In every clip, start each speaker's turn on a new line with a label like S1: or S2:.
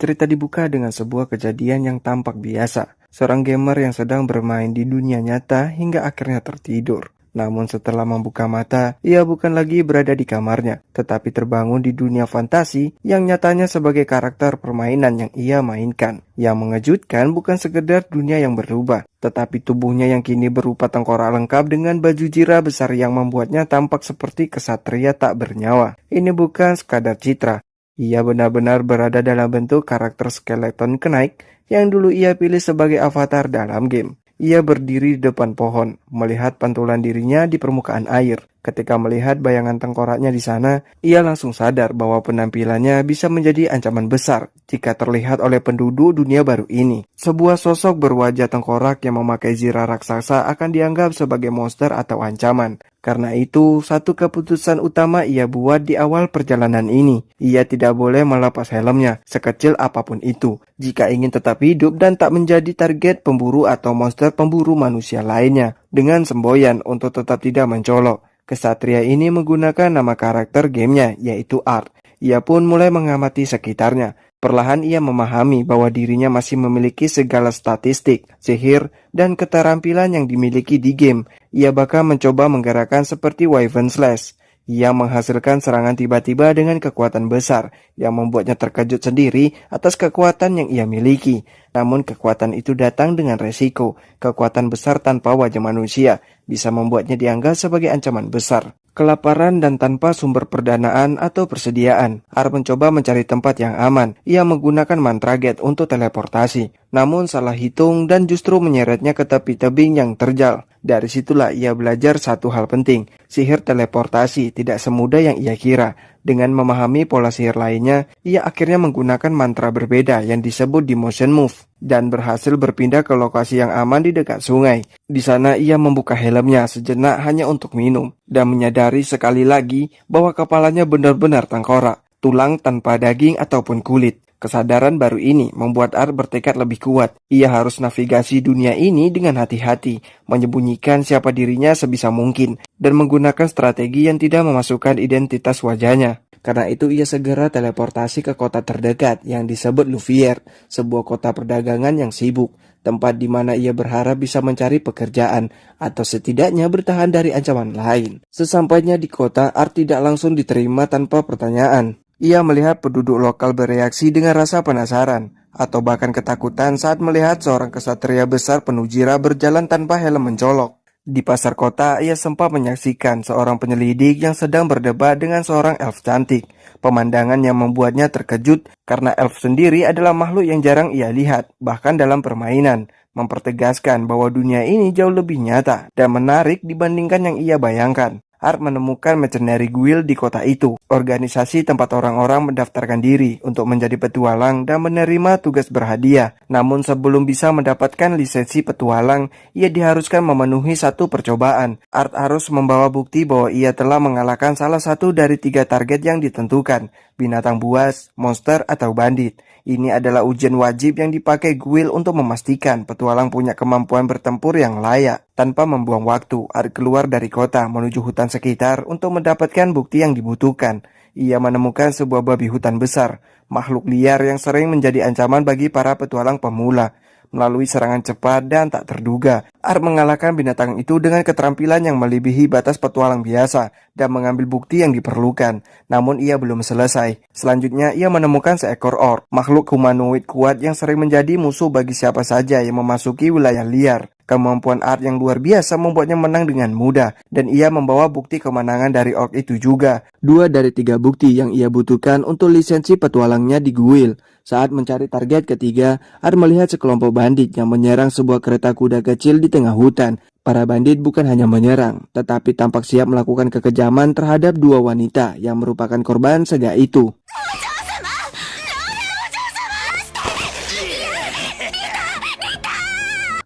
S1: Cerita dibuka dengan sebuah kejadian yang tampak biasa. Seorang gamer yang sedang bermain di dunia nyata hingga akhirnya tertidur. Namun setelah membuka mata, ia bukan lagi berada di kamarnya, tetapi terbangun di dunia fantasi yang nyatanya sebagai karakter permainan yang ia mainkan. Yang mengejutkan bukan sekedar dunia yang berubah, tetapi tubuhnya yang kini berupa tengkorak lengkap dengan baju jira besar yang membuatnya tampak seperti kesatria tak bernyawa. Ini bukan sekadar citra. Ia benar-benar berada dalam bentuk karakter skeleton Knight yang dulu ia pilih sebagai avatar dalam game. Ia berdiri di depan pohon, melihat pantulan dirinya di permukaan air. Ketika melihat bayangan tengkoraknya di sana, ia langsung sadar bahwa penampilannya bisa menjadi ancaman besar jika terlihat oleh penduduk dunia baru ini. Sebuah sosok berwajah tengkorak yang memakai zirah raksasa akan dianggap sebagai monster atau ancaman. Karena itu, satu keputusan utama ia buat di awal perjalanan ini. Ia tidak boleh melepas helmnya, sekecil apapun itu, jika ingin tetap hidup dan tak menjadi target pemburu atau monster pemburu manusia lainnya. Dengan semboyan untuk tetap tidak mencolok, kesatria ini menggunakan nama karakter gamenya, yaitu Art. Ia pun mulai mengamati sekitarnya. Perlahan ia memahami bahwa dirinya masih memiliki segala statistik, sihir, dan keterampilan yang dimiliki di game. Ia bahkan mencoba menggerakkan seperti Wyvern Slash. Ia menghasilkan serangan tiba-tiba dengan kekuatan besar, yang membuatnya terkejut sendiri atas kekuatan yang ia miliki. Namun kekuatan itu datang dengan resiko. Kekuatan besar tanpa wajah manusia bisa membuatnya dianggap sebagai ancaman besar. Kelaparan dan tanpa sumber perdanaan atau persediaan, Art mencoba mencari tempat yang aman. Ia menggunakan mantra gate untuk teleportasi, namun salah hitung dan justru menyeretnya ke tepi tebing yang terjal. Dari situlah ia belajar satu hal penting, sihir teleportasi tidak semudah yang ia kira. Dengan memahami pola sihir lainnya, ia akhirnya menggunakan mantra berbeda yang disebut Demotion Move dan berhasil berpindah ke lokasi yang aman di dekat sungai. Di sana ia membuka helmnya sejenak hanya untuk minum dan menyadari sekali lagi bahwa kepalanya benar-benar tengkorak, tulang tanpa daging ataupun kulit. Kesadaran baru ini membuat Art bertekad lebih kuat. Ia harus navigasi dunia ini dengan hati-hati, menyembunyikan siapa dirinya sebisa mungkin, dan menggunakan strategi yang tidak memasukkan identitas wajahnya. Karena itu ia segera teleportasi ke kota terdekat yang disebut Louviers, sebuah kota perdagangan yang sibuk, tempat di mana ia berharap bisa mencari pekerjaan atau setidaknya bertahan dari ancaman lain. Sesampainya di kota, Art tidak langsung diterima tanpa pertanyaan. Ia melihat penduduk lokal bereaksi dengan rasa penasaran atau bahkan ketakutan saat melihat seorang kesatria besar penuh jira berjalan tanpa helm mencolok. Di pasar kota, ia sempat menyaksikan seorang penyelidik yang sedang berdebat dengan seorang elf cantik. Pemandangan yang membuatnya terkejut karena elf sendiri adalah makhluk yang jarang ia lihat, bahkan dalam permainan, mempertegaskan bahwa dunia ini jauh lebih nyata dan menarik dibandingkan yang ia bayangkan. Art menemukan Mercenary Guild di kota itu, organisasi tempat orang-orang mendaftarkan diri untuk menjadi petualang dan menerima tugas berhadiah. Namun sebelum bisa mendapatkan lisensi petualang, ia diharuskan memenuhi satu percobaan. Art harus membawa bukti bahwa ia telah mengalahkan salah satu dari 3 target yang ditentukan, binatang buas, monster, atau bandit. Ini adalah ujian wajib yang dipakai guild untuk memastikan petualang punya kemampuan bertempur yang layak. Tanpa membuang waktu, Art keluar dari kota menuju hutan sekitar untuk mendapatkan bukti yang dibutuhkan. Ia menemukan sebuah babi hutan besar, makhluk liar yang sering menjadi ancaman bagi para petualang pemula. Melalui serangan cepat dan tak terduga, Art mengalahkan binatang itu dengan keterampilan yang melebihi batas petualang biasa dan mengambil bukti yang diperlukan. Namun ia belum selesai. Selanjutnya ia menemukan seekor orc, makhluk humanoid kuat yang sering menjadi musuh bagi siapa saja yang memasuki wilayah liar. Kemampuan Art yang luar biasa membuatnya menang dengan mudah, dan ia membawa bukti kemenangan dari orc itu juga. 2 dari 3 bukti yang ia butuhkan untuk lisensi petualangnya di guild. Saat mencari target ketiga, Art melihat sekelompok bandit yang menyerang sebuah kereta kuda kecil di tengah hutan. Para bandit bukan hanya menyerang, tetapi tampak siap melakukan kekejaman terhadap 2 wanita yang merupakan korban sega itu.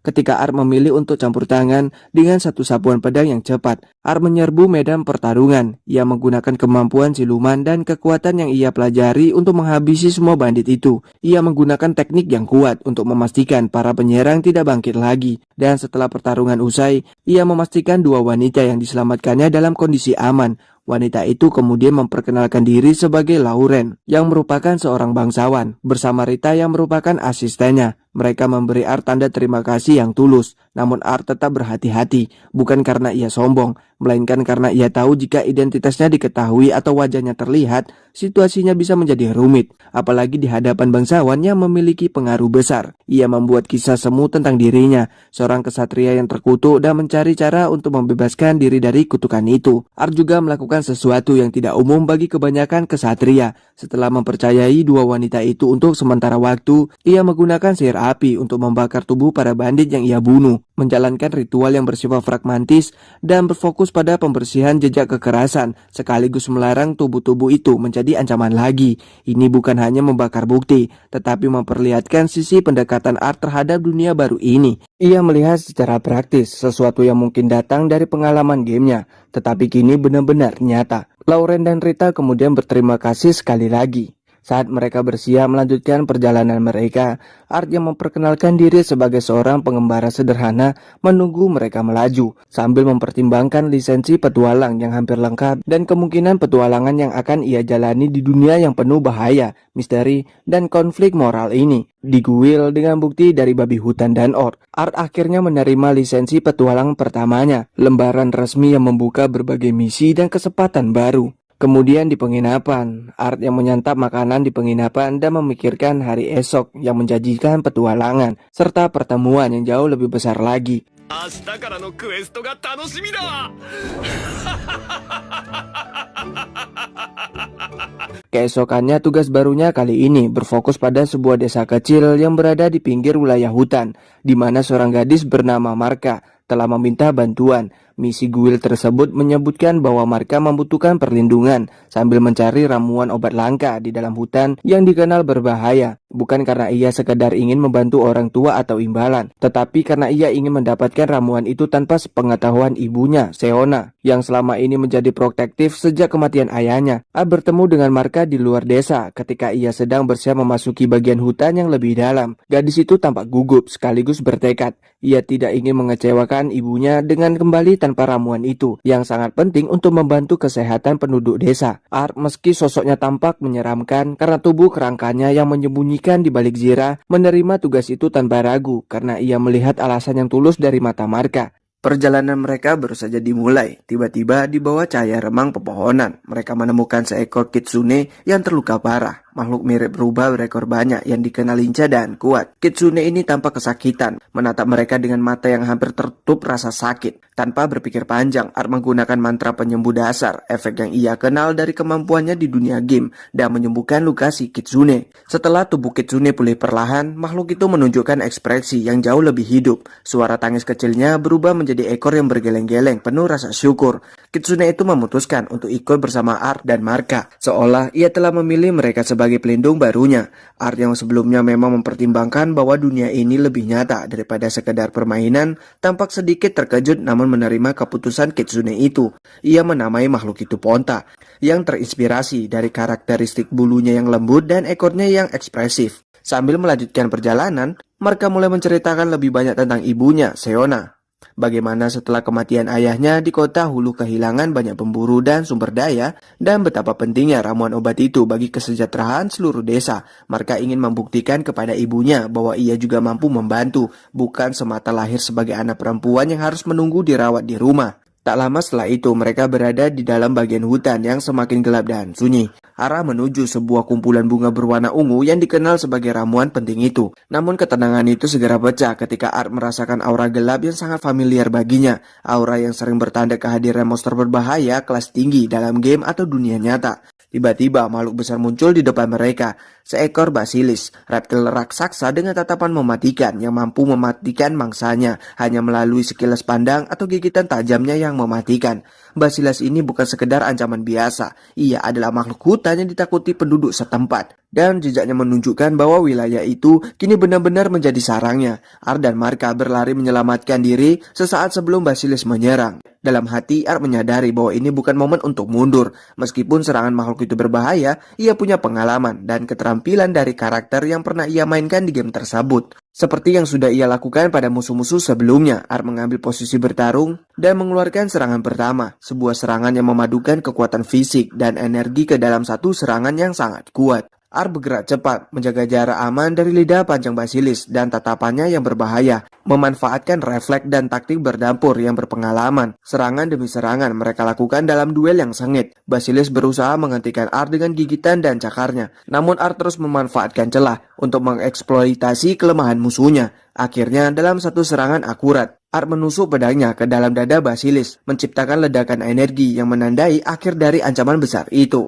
S1: Ketika Art memilih untuk campur tangan dengan satu sapuan pedang yang cepat, Art menyerbu medan pertarungan. Ia menggunakan kemampuan siluman dan kekuatan yang ia pelajari untuk menghabisi semua bandit itu. Ia menggunakan teknik yang kuat untuk memastikan para penyerang tidak bangkit lagi. Dan setelah pertarungan usai, ia memastikan 2 wanita yang diselamatkannya dalam kondisi aman. Wanita itu kemudian memperkenalkan diri sebagai Lauren, yang merupakan seorang bangsawan, bersama Rita yang merupakan asistennya. Mereka memberi Art tanda terima kasih yang tulus, namun Art tetap berhati-hati, bukan karena ia sombong, melainkan karena ia tahu jika identitasnya diketahui atau wajahnya terlihat, situasinya bisa menjadi rumit, apalagi di hadapan bangsawan yang memiliki pengaruh besar. Ia membuat kisah semu tentang dirinya, seorang kesatria yang terkutuk dan mencari cara untuk membebaskan diri dari kutukan itu. Art juga melakukan sesuatu yang tidak umum bagi kebanyakan kesatria. Setelah mempercayai dua wanita itu untuk sementara waktu, ia menggunakan sihir api untuk membakar tubuh para bandit yang ia bunuh, menjalankan ritual yang bersifat pragmatis dan berfokus pada pembersihan jejak kekerasan, sekaligus melarang tubuh-tubuh itu menjadi ancaman lagi. Ini bukan hanya membakar bukti, tetapi memperlihatkan sisi pendekatan Art terhadap dunia baru ini. Ia melihat secara praktis sesuatu yang mungkin datang dari pengalaman gamenya, tetapi kini benar-benar nyata. Lauren dan Rita kemudian berterima kasih sekali lagi. Saat mereka bersiap melanjutkan perjalanan mereka, Art yang memperkenalkan diri sebagai seorang pengembara sederhana menunggu mereka melaju, sambil mempertimbangkan lisensi petualang yang hampir lengkap dan kemungkinan petualangan yang akan ia jalani di dunia yang penuh bahaya, misteri, dan konflik moral ini. Diguil dengan bukti dari babi hutan dan Art akhirnya menerima lisensi petualang pertamanya, lembaran resmi yang membuka berbagai misi dan kesempatan baru. Kemudian di penginapan, Art yang menyantap makanan di penginapan dan memikirkan hari esok yang menjanjikan petualangan, serta pertemuan yang jauh lebih besar lagi. Keesokannya tugas barunya kali ini berfokus pada sebuah desa kecil yang berada di pinggir wilayah hutan, di mana seorang gadis bernama Marka telah meminta bantuan. Misi Guild tersebut menyebutkan bahwa Marka membutuhkan perlindungan sambil mencari ramuan obat langka di dalam hutan yang dikenal berbahaya. Bukan karena ia sekedar ingin membantu orang tua atau imbalan, tetapi karena ia ingin mendapatkan ramuan itu tanpa sepengetahuan ibunya, Seona, yang selama ini menjadi protektif sejak kematian ayahnya. Bertemu dengan Marka di luar desa ketika ia sedang bersiap memasuki bagian hutan yang lebih dalam. Gadis itu tampak gugup sekaligus bertekad. Ia tidak ingin mengecewakan ibunya dengan kembali tanpa ramuan itu, yang sangat penting untuk membantu kesehatan penduduk desa. Art, meski sosoknya tampak menyeramkan karena tubuh kerangkanya yang menyembunyikan di balik zirah, menerima tugas itu tanpa ragu karena ia melihat alasan yang tulus dari mata Marka. Perjalanan mereka baru saja dimulai. Tiba-tiba di bawah cahaya remang pepohonan, mereka menemukan seekor kitsune yang terluka parah. Makhluk mirip rubah berekor banyak yang dikenal lincah dan kuat. Kitsune ini tampak kesakitan, menatap mereka dengan mata yang hampir tertutup rasa sakit. Tanpa berpikir panjang, Art menggunakan mantra penyembuh dasar, efek yang ia kenal dari kemampuannya di dunia game, dan menyembuhkan luka si kitsune. Setelah tubuh kitsune pulih perlahan, makhluk itu menunjukkan ekspresi yang jauh lebih hidup. Suara tangis kecilnya berubah menjadi ekor yang bergeleng-geleng, penuh rasa syukur. Kitsune itu memutuskan untuk ikut bersama Art dan Marka, seolah ia telah memilih mereka sebagai pelindung barunya. Art yang sebelumnya memang mempertimbangkan bahwa dunia ini lebih nyata daripada sekedar permainan, tampak sedikit terkejut namun menerima keputusan kitsune itu. Ia menamai makhluk itu Ponta, yang terinspirasi dari karakteristik bulunya yang lembut dan ekornya yang ekspresif. Sambil melanjutkan perjalanan, Marka mulai menceritakan lebih banyak tentang ibunya, Seona. Bagaimana setelah kematian ayahnya di kota Hulu kehilangan banyak pemburu dan sumber daya, dan betapa pentingnya ramuan obat itu bagi kesejahteraan seluruh desa. Marka ingin membuktikan kepada ibunya bahwa ia juga mampu membantu, bukan semata lahir sebagai anak perempuan yang harus menunggu dirawat di rumah. Tak lama setelah itu mereka berada di dalam bagian hutan yang semakin gelap dan sunyi. Arah menuju sebuah kumpulan bunga berwarna ungu yang dikenal sebagai ramuan penting itu. Namun ketenangan itu segera pecah ketika Art merasakan aura gelap yang sangat familiar baginya. Aura yang sering bertanda kehadiran monster berbahaya kelas tinggi dalam game atau dunia nyata. Tiba-tiba makhluk besar muncul di depan mereka. Seekor basilis, reptil raksasa dengan tatapan mematikan yang mampu mematikan mangsanya hanya melalui sekilas pandang atau gigitan tajamnya yang mematikan. Basilis ini bukan sekedar ancaman biasa. Ia adalah makhluk hutan yang ditakuti penduduk setempat. Dan jejaknya menunjukkan bahwa wilayah itu kini benar-benar menjadi sarangnya. Art dan Marka berlari menyelamatkan diri sesaat sebelum basilis menyerang. Dalam hati, Art menyadari bahwa ini bukan momen untuk mundur. Meskipun serangan makhluk itu berbahaya, ia punya pengalaman dan keterampilan dari karakter yang pernah ia mainkan di game tersebut. Seperti yang sudah ia lakukan pada musuh-musuh sebelumnya, Art mengambil posisi bertarung dan mengeluarkan serangan pertama, sebuah serangan yang memadukan kekuatan fisik dan energi ke dalam satu serangan yang sangat kuat. Art bergerak cepat, menjaga jarak aman dari lidah panjang Basilis dan tatapannya yang berbahaya, memanfaatkan refleks dan taktik berdampur yang berpengalaman. Serangan demi serangan mereka lakukan dalam duel yang sengit. Basilis berusaha menghentikan Art dengan gigitan dan cakarnya, namun Art terus memanfaatkan celah untuk mengeksploitasi kelemahan musuhnya. Akhirnya, dalam satu serangan akurat, Art menusuk pedangnya ke dalam dada Basilis, menciptakan ledakan energi yang menandai akhir dari ancaman besar itu.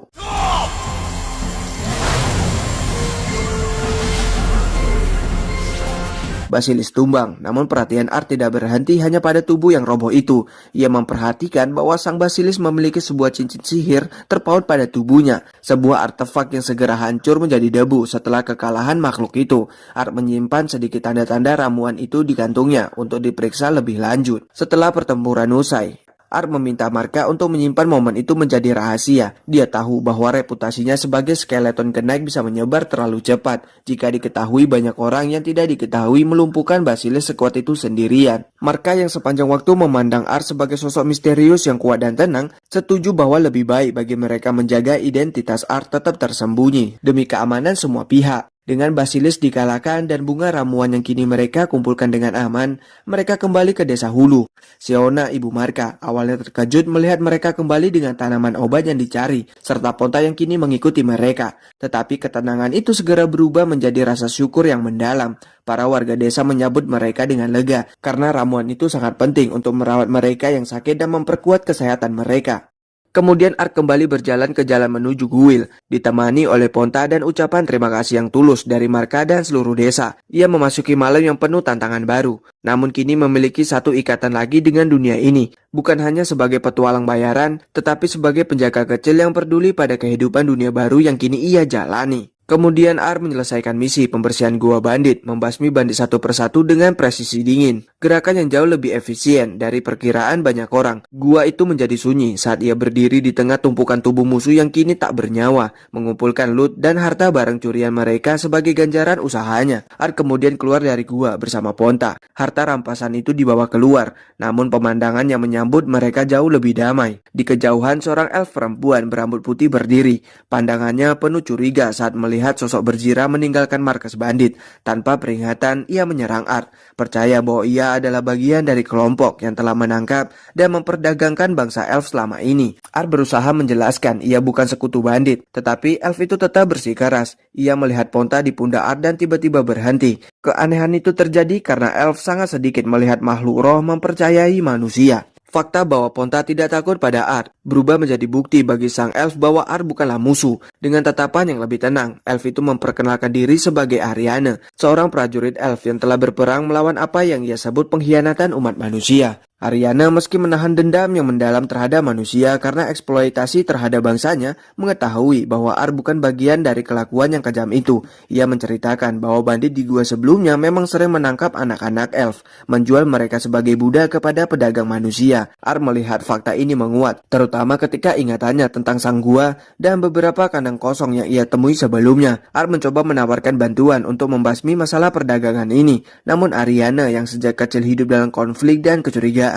S1: Basilis tumbang, namun perhatian Art tidak berhenti hanya pada tubuh yang roboh itu. Ia memperhatikan bahwa sang Basilis memiliki sebuah cincin sihir terpaut pada tubuhnya, sebuah artefak yang segera hancur menjadi debu setelah kekalahan makhluk itu. Art menyimpan sedikit tanda-tanda ramuan itu di kantungnya untuk diperiksa lebih lanjut. Setelah pertempuran usai, Art meminta Marka untuk menyimpan momen itu menjadi rahasia. Dia tahu bahwa reputasinya sebagai skeleton kenaik bisa menyebar terlalu cepat jika diketahui banyak orang yang tidak diketahui melumpuhkan Basilis sekuat itu sendirian. Marka yang sepanjang waktu memandang Art sebagai sosok misterius yang kuat dan tenang, setuju bahwa lebih baik bagi mereka menjaga identitas Art tetap tersembunyi demi keamanan semua pihak. Dengan Basilis dikalahkan dan bunga ramuan yang kini mereka kumpulkan dengan aman, mereka kembali ke desa Hulu. Siona, ibu Marka, awalnya terkejut melihat mereka kembali dengan tanaman obat yang dicari, serta Ponta yang kini mengikuti mereka. Tetapi ketenangan itu segera berubah menjadi rasa syukur yang mendalam. Para warga desa menyambut mereka dengan lega, karena ramuan itu sangat penting untuk merawat mereka yang sakit dan memperkuat kesehatan mereka. Kemudian Art kembali berjalan ke jalan menuju Guil, ditemani oleh Ponta dan ucapan terima kasih yang tulus dari Marka dan seluruh desa. Ia memasuki malam yang penuh tantangan baru, namun kini memiliki satu ikatan lagi dengan dunia ini. Bukan hanya sebagai petualang bayaran, tetapi sebagai penjaga kecil yang peduli pada kehidupan dunia baru yang kini ia jalani. Kemudian Art menyelesaikan misi pembersihan gua bandit, membasmi bandit satu persatu dengan presisi dingin. Gerakan yang jauh lebih efisien dari perkiraan banyak orang. Gua itu menjadi sunyi saat ia berdiri di tengah tumpukan tubuh musuh yang kini tak bernyawa, mengumpulkan loot dan harta barang curian mereka sebagai ganjaran usahanya. Art kemudian keluar dari gua bersama Ponta. Harta rampasan itu dibawa keluar, namun pemandangan yang menyambut mereka jauh lebih damai. Di kejauhan seorang elf perempuan berambut putih berdiri. Pandangannya penuh curiga saat melihat sosok berjira meninggalkan markas bandit. Tanpa peringatan, ia menyerang Art, percaya bahwa ia adalah bagian dari kelompok yang telah menangkap dan memperdagangkan bangsa elf selama ini. Art berusaha menjelaskan ia bukan sekutu bandit, tetapi elf itu tetap bersikeras. Ia melihat Ponta di pundak Art dan tiba-tiba berhenti. Keanehan itu terjadi karena elf sangat sedikit melihat makhluk roh mempercayai manusia. Fakta bahwa Ponta tidak takut pada Art berubah menjadi bukti bagi sang elf bahwa Art bukanlah musuh. Dengan tatapan yang lebih tenang, elf itu memperkenalkan diri sebagai Ariane, seorang prajurit elf yang telah berperang melawan apa yang ia sebut pengkhianatan umat manusia. Ariane meski menahan dendam yang mendalam terhadap manusia karena eksploitasi terhadap bangsanya, mengetahui bahwa Art bukan bagian dari kelakuan yang kejam itu. Ia menceritakan bahwa bandit di gua sebelumnya memang sering menangkap anak-anak elf, menjual mereka sebagai budak kepada pedagang manusia. Art melihat fakta ini menguat, terutama ketika ingatannya tentang sang gua dan beberapa kandang kosong yang ia temui sebelumnya. Art mencoba menawarkan bantuan untuk membasmi masalah perdagangan ini, namun Ariane yang sejak kecil hidup dalam konflik dan kecurigaan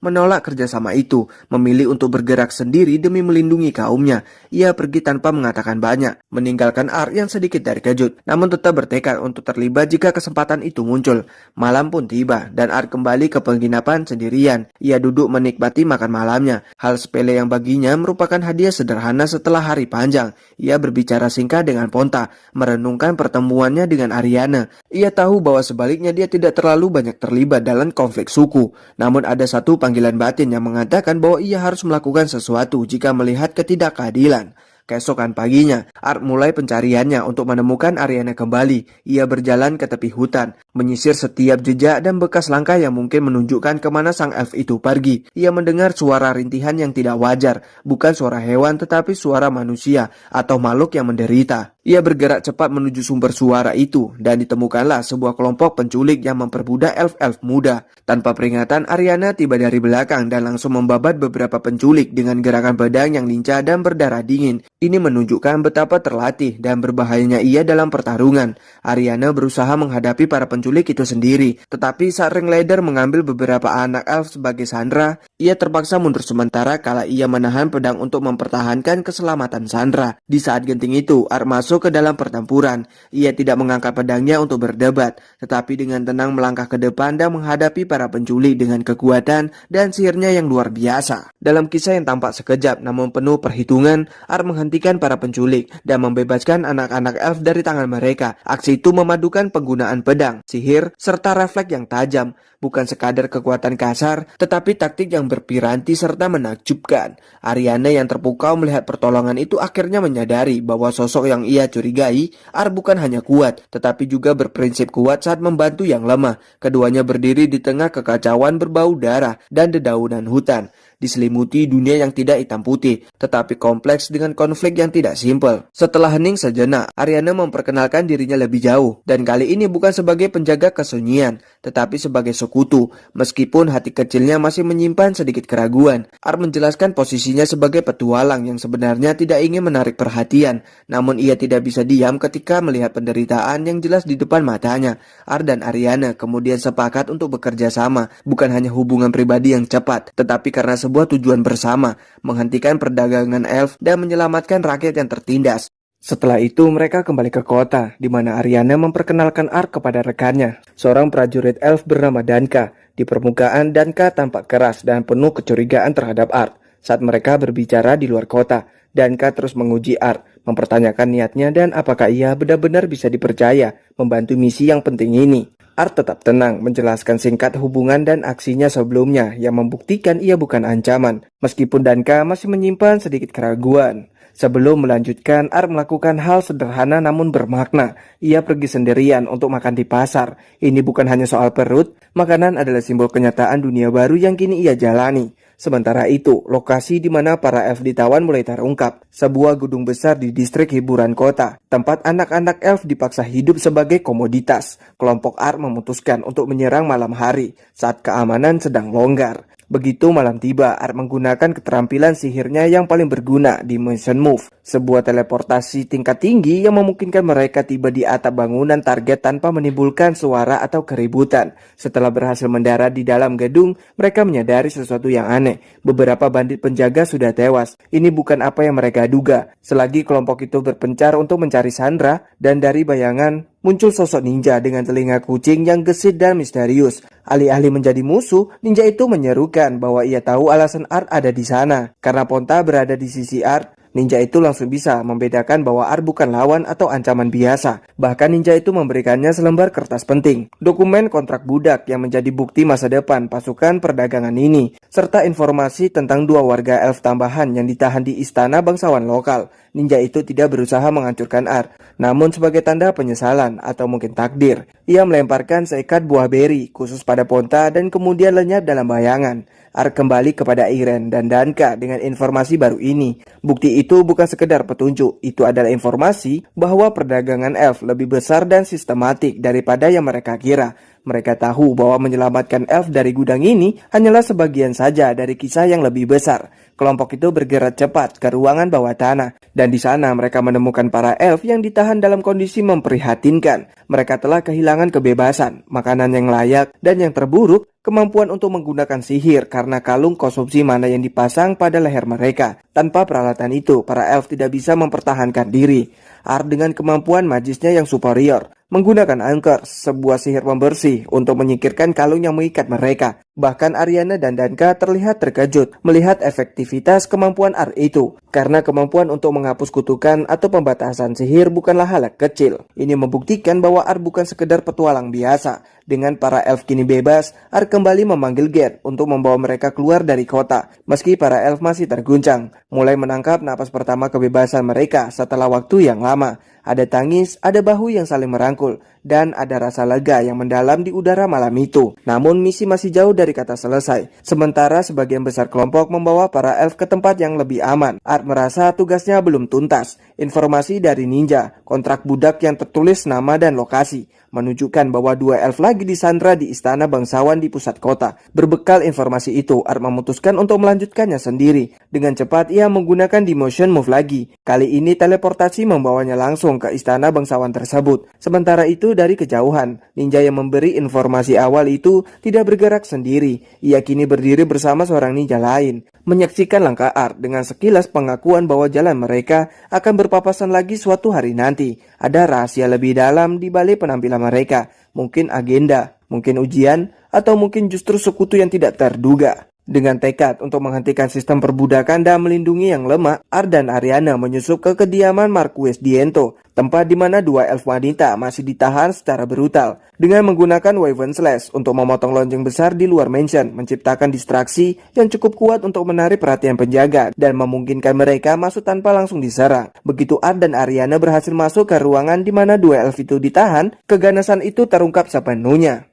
S1: menolak kerjasama itu, memilih untuk bergerak sendiri demi melindungi kaumnya. Ia pergi tanpa mengatakan banyak, meninggalkan Art yang sedikit terkejut, namun tetap bertekad untuk terlibat jika kesempatan itu muncul. Malam pun tiba, dan Art kembali ke penginapan sendirian. Ia duduk menikmati makan malamnya. Hal sepele yang baginya merupakan hadiah sederhana setelah hari panjang. Ia berbicara singkat dengan Ponta, merenungkan pertemuannya dengan Ariane. Ia tahu bahwa sebaliknya dia tidak terlalu banyak terlibat dalam konflik suku, namun ada satu panggilan batin yang mengatakan bahwa ia harus melakukan sesuatu jika melihat ketidakadilan. Keesokan paginya, Art mulai pencariannya untuk menemukan Ariane kembali. Ia berjalan ke tepi hutan, menyisir setiap jejak dan bekas langkah yang mungkin menunjukkan kemana sang elf itu pergi. Ia mendengar suara rintihan yang tidak wajar, bukan suara hewan tetapi suara manusia atau makhluk yang menderita. Ia bergerak cepat menuju sumber suara itu dan ditemukanlah sebuah kelompok penculik yang memperbudak elf-elf muda. Tanpa peringatan, Ariana tiba dari belakang dan langsung membabat beberapa penculik dengan gerakan pedang yang lincah dan berdarah dingin. Ini menunjukkan betapa terlatih dan berbahayanya ia dalam pertarungan. Ariana berusaha menghadapi para penculik itu sendiri, tetapi saat Ringleader mengambil beberapa anak elf sebagai sandera, ia terpaksa mundur sementara kala ia menahan pedang untuk mempertahankan keselamatan Sandra. Di saat genting itu, Art masuk ke dalam pertempuran. Ia tidak mengangkat pedangnya untuk berdebat, tetapi dengan tenang melangkah ke depan dan menghadapi para penculik dengan kekuatan dan sihirnya yang luar biasa. Dalam kisah yang tampak sekejap namun penuh perhitungan, Art menghentikan para penculik dan membebaskan anak-anak elf dari tangan mereka. Aksi itu memadukan penggunaan pedang, sihir, serta refleks yang tajam. Bukan sekadar kekuatan kasar, tetapi taktik yang berpiranti serta menakjubkan. Ariana yang terpukau melihat pertolongan itu akhirnya menyadari bahwa sosok yang ia curigai, Art bukan hanya kuat, tetapi juga berprinsip kuat saat membantu yang lemah. Keduanya berdiri di tengah kekacauan berbau darah dan dedaunan hutan, diselimuti dunia yang tidak hitam putih, tetapi kompleks dengan konflik yang tidak simpel. Setelah hening sejenak, Ariana memperkenalkan dirinya lebih jauh, dan kali ini bukan sebagai penjaga kesunyian, tetapi sebagai sekutu. Meskipun hati kecilnya masih menyimpan sedikit keraguan, Art menjelaskan posisinya sebagai petualang yang sebenarnya tidak ingin menarik perhatian, namun ia tidak bisa diam ketika melihat penderitaan yang jelas di depan matanya. Art dan Ariana kemudian sepakat untuk bekerja sama, bukan hanya hubungan pribadi yang cepat, tetapi karena sebuah tujuan bersama, menghentikan perdagangan elf dan menyelamatkan rakyat yang tertindas. Setelah itu mereka kembali ke kota, di mana Ariana memperkenalkan Art kepada rekannya, seorang prajurit elf bernama Danka. Di permukaan, Danka tampak keras dan penuh kecurigaan terhadap Art. Saat mereka berbicara di luar kota, Danka terus menguji Art, mempertanyakan niatnya dan apakah ia benar-benar bisa dipercaya membantu misi yang penting ini. Art tetap tenang, menjelaskan singkat hubungan dan aksinya sebelumnya yang membuktikan ia bukan ancaman, meskipun Danka masih menyimpan sedikit keraguan. Sebelum melanjutkan, Art melakukan hal sederhana namun bermakna. Ia pergi sendirian untuk makan di pasar. Ini bukan hanya soal perut, makanan adalah simbol kenyataan dunia baru yang kini ia jalani. Sementara itu, lokasi di mana para elf ditawan mulai terungkap. Sebuah gedung besar di distrik hiburan kota, tempat anak-anak elf dipaksa hidup sebagai komoditas. Kelompok Art memutuskan untuk menyerang malam hari, saat keamanan sedang longgar. Begitu malam tiba, Art menggunakan keterampilan sihirnya yang paling berguna, Dimension Move, sebuah teleportasi tingkat tinggi yang memungkinkan mereka tiba di atap bangunan target tanpa menimbulkan suara atau keributan. Setelah berhasil mendarat di dalam gedung, mereka menyadari sesuatu yang aneh. Beberapa bandit penjaga sudah tewas. Ini bukan apa yang mereka duga. Selagi kelompok itu berpencar untuk mencari Sandra, dan dari bayangan muncul sosok ninja dengan telinga kucing yang gesit dan misterius. Alih-alih menjadi musuh, ninja itu menyerukan bahwa ia tahu alasan Art ada di sana. Karena Ponta berada di sisi Art, ninja itu langsung bisa membedakan bahwa Art bukan lawan atau ancaman biasa. Bahkan ninja itu memberikannya selembar kertas penting, dokumen kontrak budak yang menjadi bukti masa depan pasukan perdagangan ini, serta informasi tentang 2 warga elf tambahan yang ditahan di istana bangsawan lokal. Ninja itu tidak berusaha menghancurkan Art, namun sebagai tanda penyesalan atau mungkin takdir, ia melemparkan seikat buah beri khusus pada Ponta dan kemudian lenyap dalam bayangan. Art kembali kepada Iren dan Danka dengan informasi baru ini. Bukti itu bukan sekedar petunjuk, itu adalah informasi bahwa perdagangan elf lebih besar dan sistematik daripada yang mereka kira. Mereka tahu bahwa menyelamatkan elf dari gudang ini hanyalah sebagian saja dari kisah yang lebih besar. Kelompok itu bergerak cepat ke ruangan bawah tanah, dan di sana mereka menemukan para elf yang ditahan dalam kondisi memprihatinkan. Mereka telah kehilangan kebebasan, makanan yang layak, dan yang terburuk, kemampuan untuk menggunakan sihir karena kalung konsumsi mana yang dipasang pada leher mereka. Tanpa peralatan itu, para elf tidak bisa mempertahankan diri. Art dengan kemampuan magisnya yang superior menggunakan Anchor, sebuah sihir pembersih, untuk menyingkirkan kalung yang mengikat mereka. Bahkan Ariana dan Danka terlihat terkejut melihat efektivitas kemampuan Art itu, karena kemampuan untuk menghapus kutukan atau pembatasan sihir bukanlah hal kecil. Ini membuktikan bahwa Art bukan sekedar petualang biasa. Dengan para elf kini bebas, Art kembali memanggil Gerd untuk membawa mereka keluar dari kota. Meski para elf masih terguncang, mulai menangkap napas pertama kebebasan mereka setelah waktu yang lama. Ada tangis, ada bahu yang saling merangkul, dan ada rasa lega yang mendalam di udara malam itu. Namun misi masih jauh dari dari kata selesai. Sementara sebagian besar kelompok membawa para elf ke tempat yang lebih aman. Art merasa tugasnya belum tuntas. Informasi dari ninja, kontrak budak yang tertulis nama dan lokasi, menunjukkan bahwa 2 elf lagi disandra di istana bangsawan di pusat kota. Berbekal informasi itu, Art memutuskan untuk melanjutkannya sendiri. Dengan cepat ia menggunakan demotion move lagi. Kali ini teleportasi membawanya langsung ke istana bangsawan tersebut. Sementara itu dari kejauhan, ninja yang memberi informasi awal itu tidak bergerak sendiri. Ia kini berdiri bersama seorang ninja lain, menyaksikan langkah Art dengan sekilas pengakuan bahwa jalan mereka akan berpapasan lagi suatu hari nanti. Ada rahasia lebih dalam di balik penampilan mereka, mungkin agenda, mungkin ujian, atau mungkin justru sekutu yang tidak terduga. Dengan tekad untuk menghentikan sistem perbudakan dan melindungi yang lemah, Art dan Ariana menyusup ke kediaman Marquis Diento, tempat di mana 2 elf wanita masih ditahan secara brutal. Dengan menggunakan Wyvern Slash untuk memotong lonceng besar di luar mansion, menciptakan distraksi yang cukup kuat untuk menarik perhatian penjaga dan memungkinkan mereka masuk tanpa langsung diserang. Begitu Art dan Ariana berhasil masuk ke ruangan di mana 2 elf itu ditahan, keganasan itu terungkap sepenuhnya.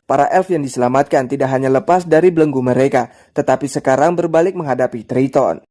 S1: Para elf yang diselamatkan tidak hanya lepas dari belenggu mereka, tetapi sekarang berbalik menghadapi Triton.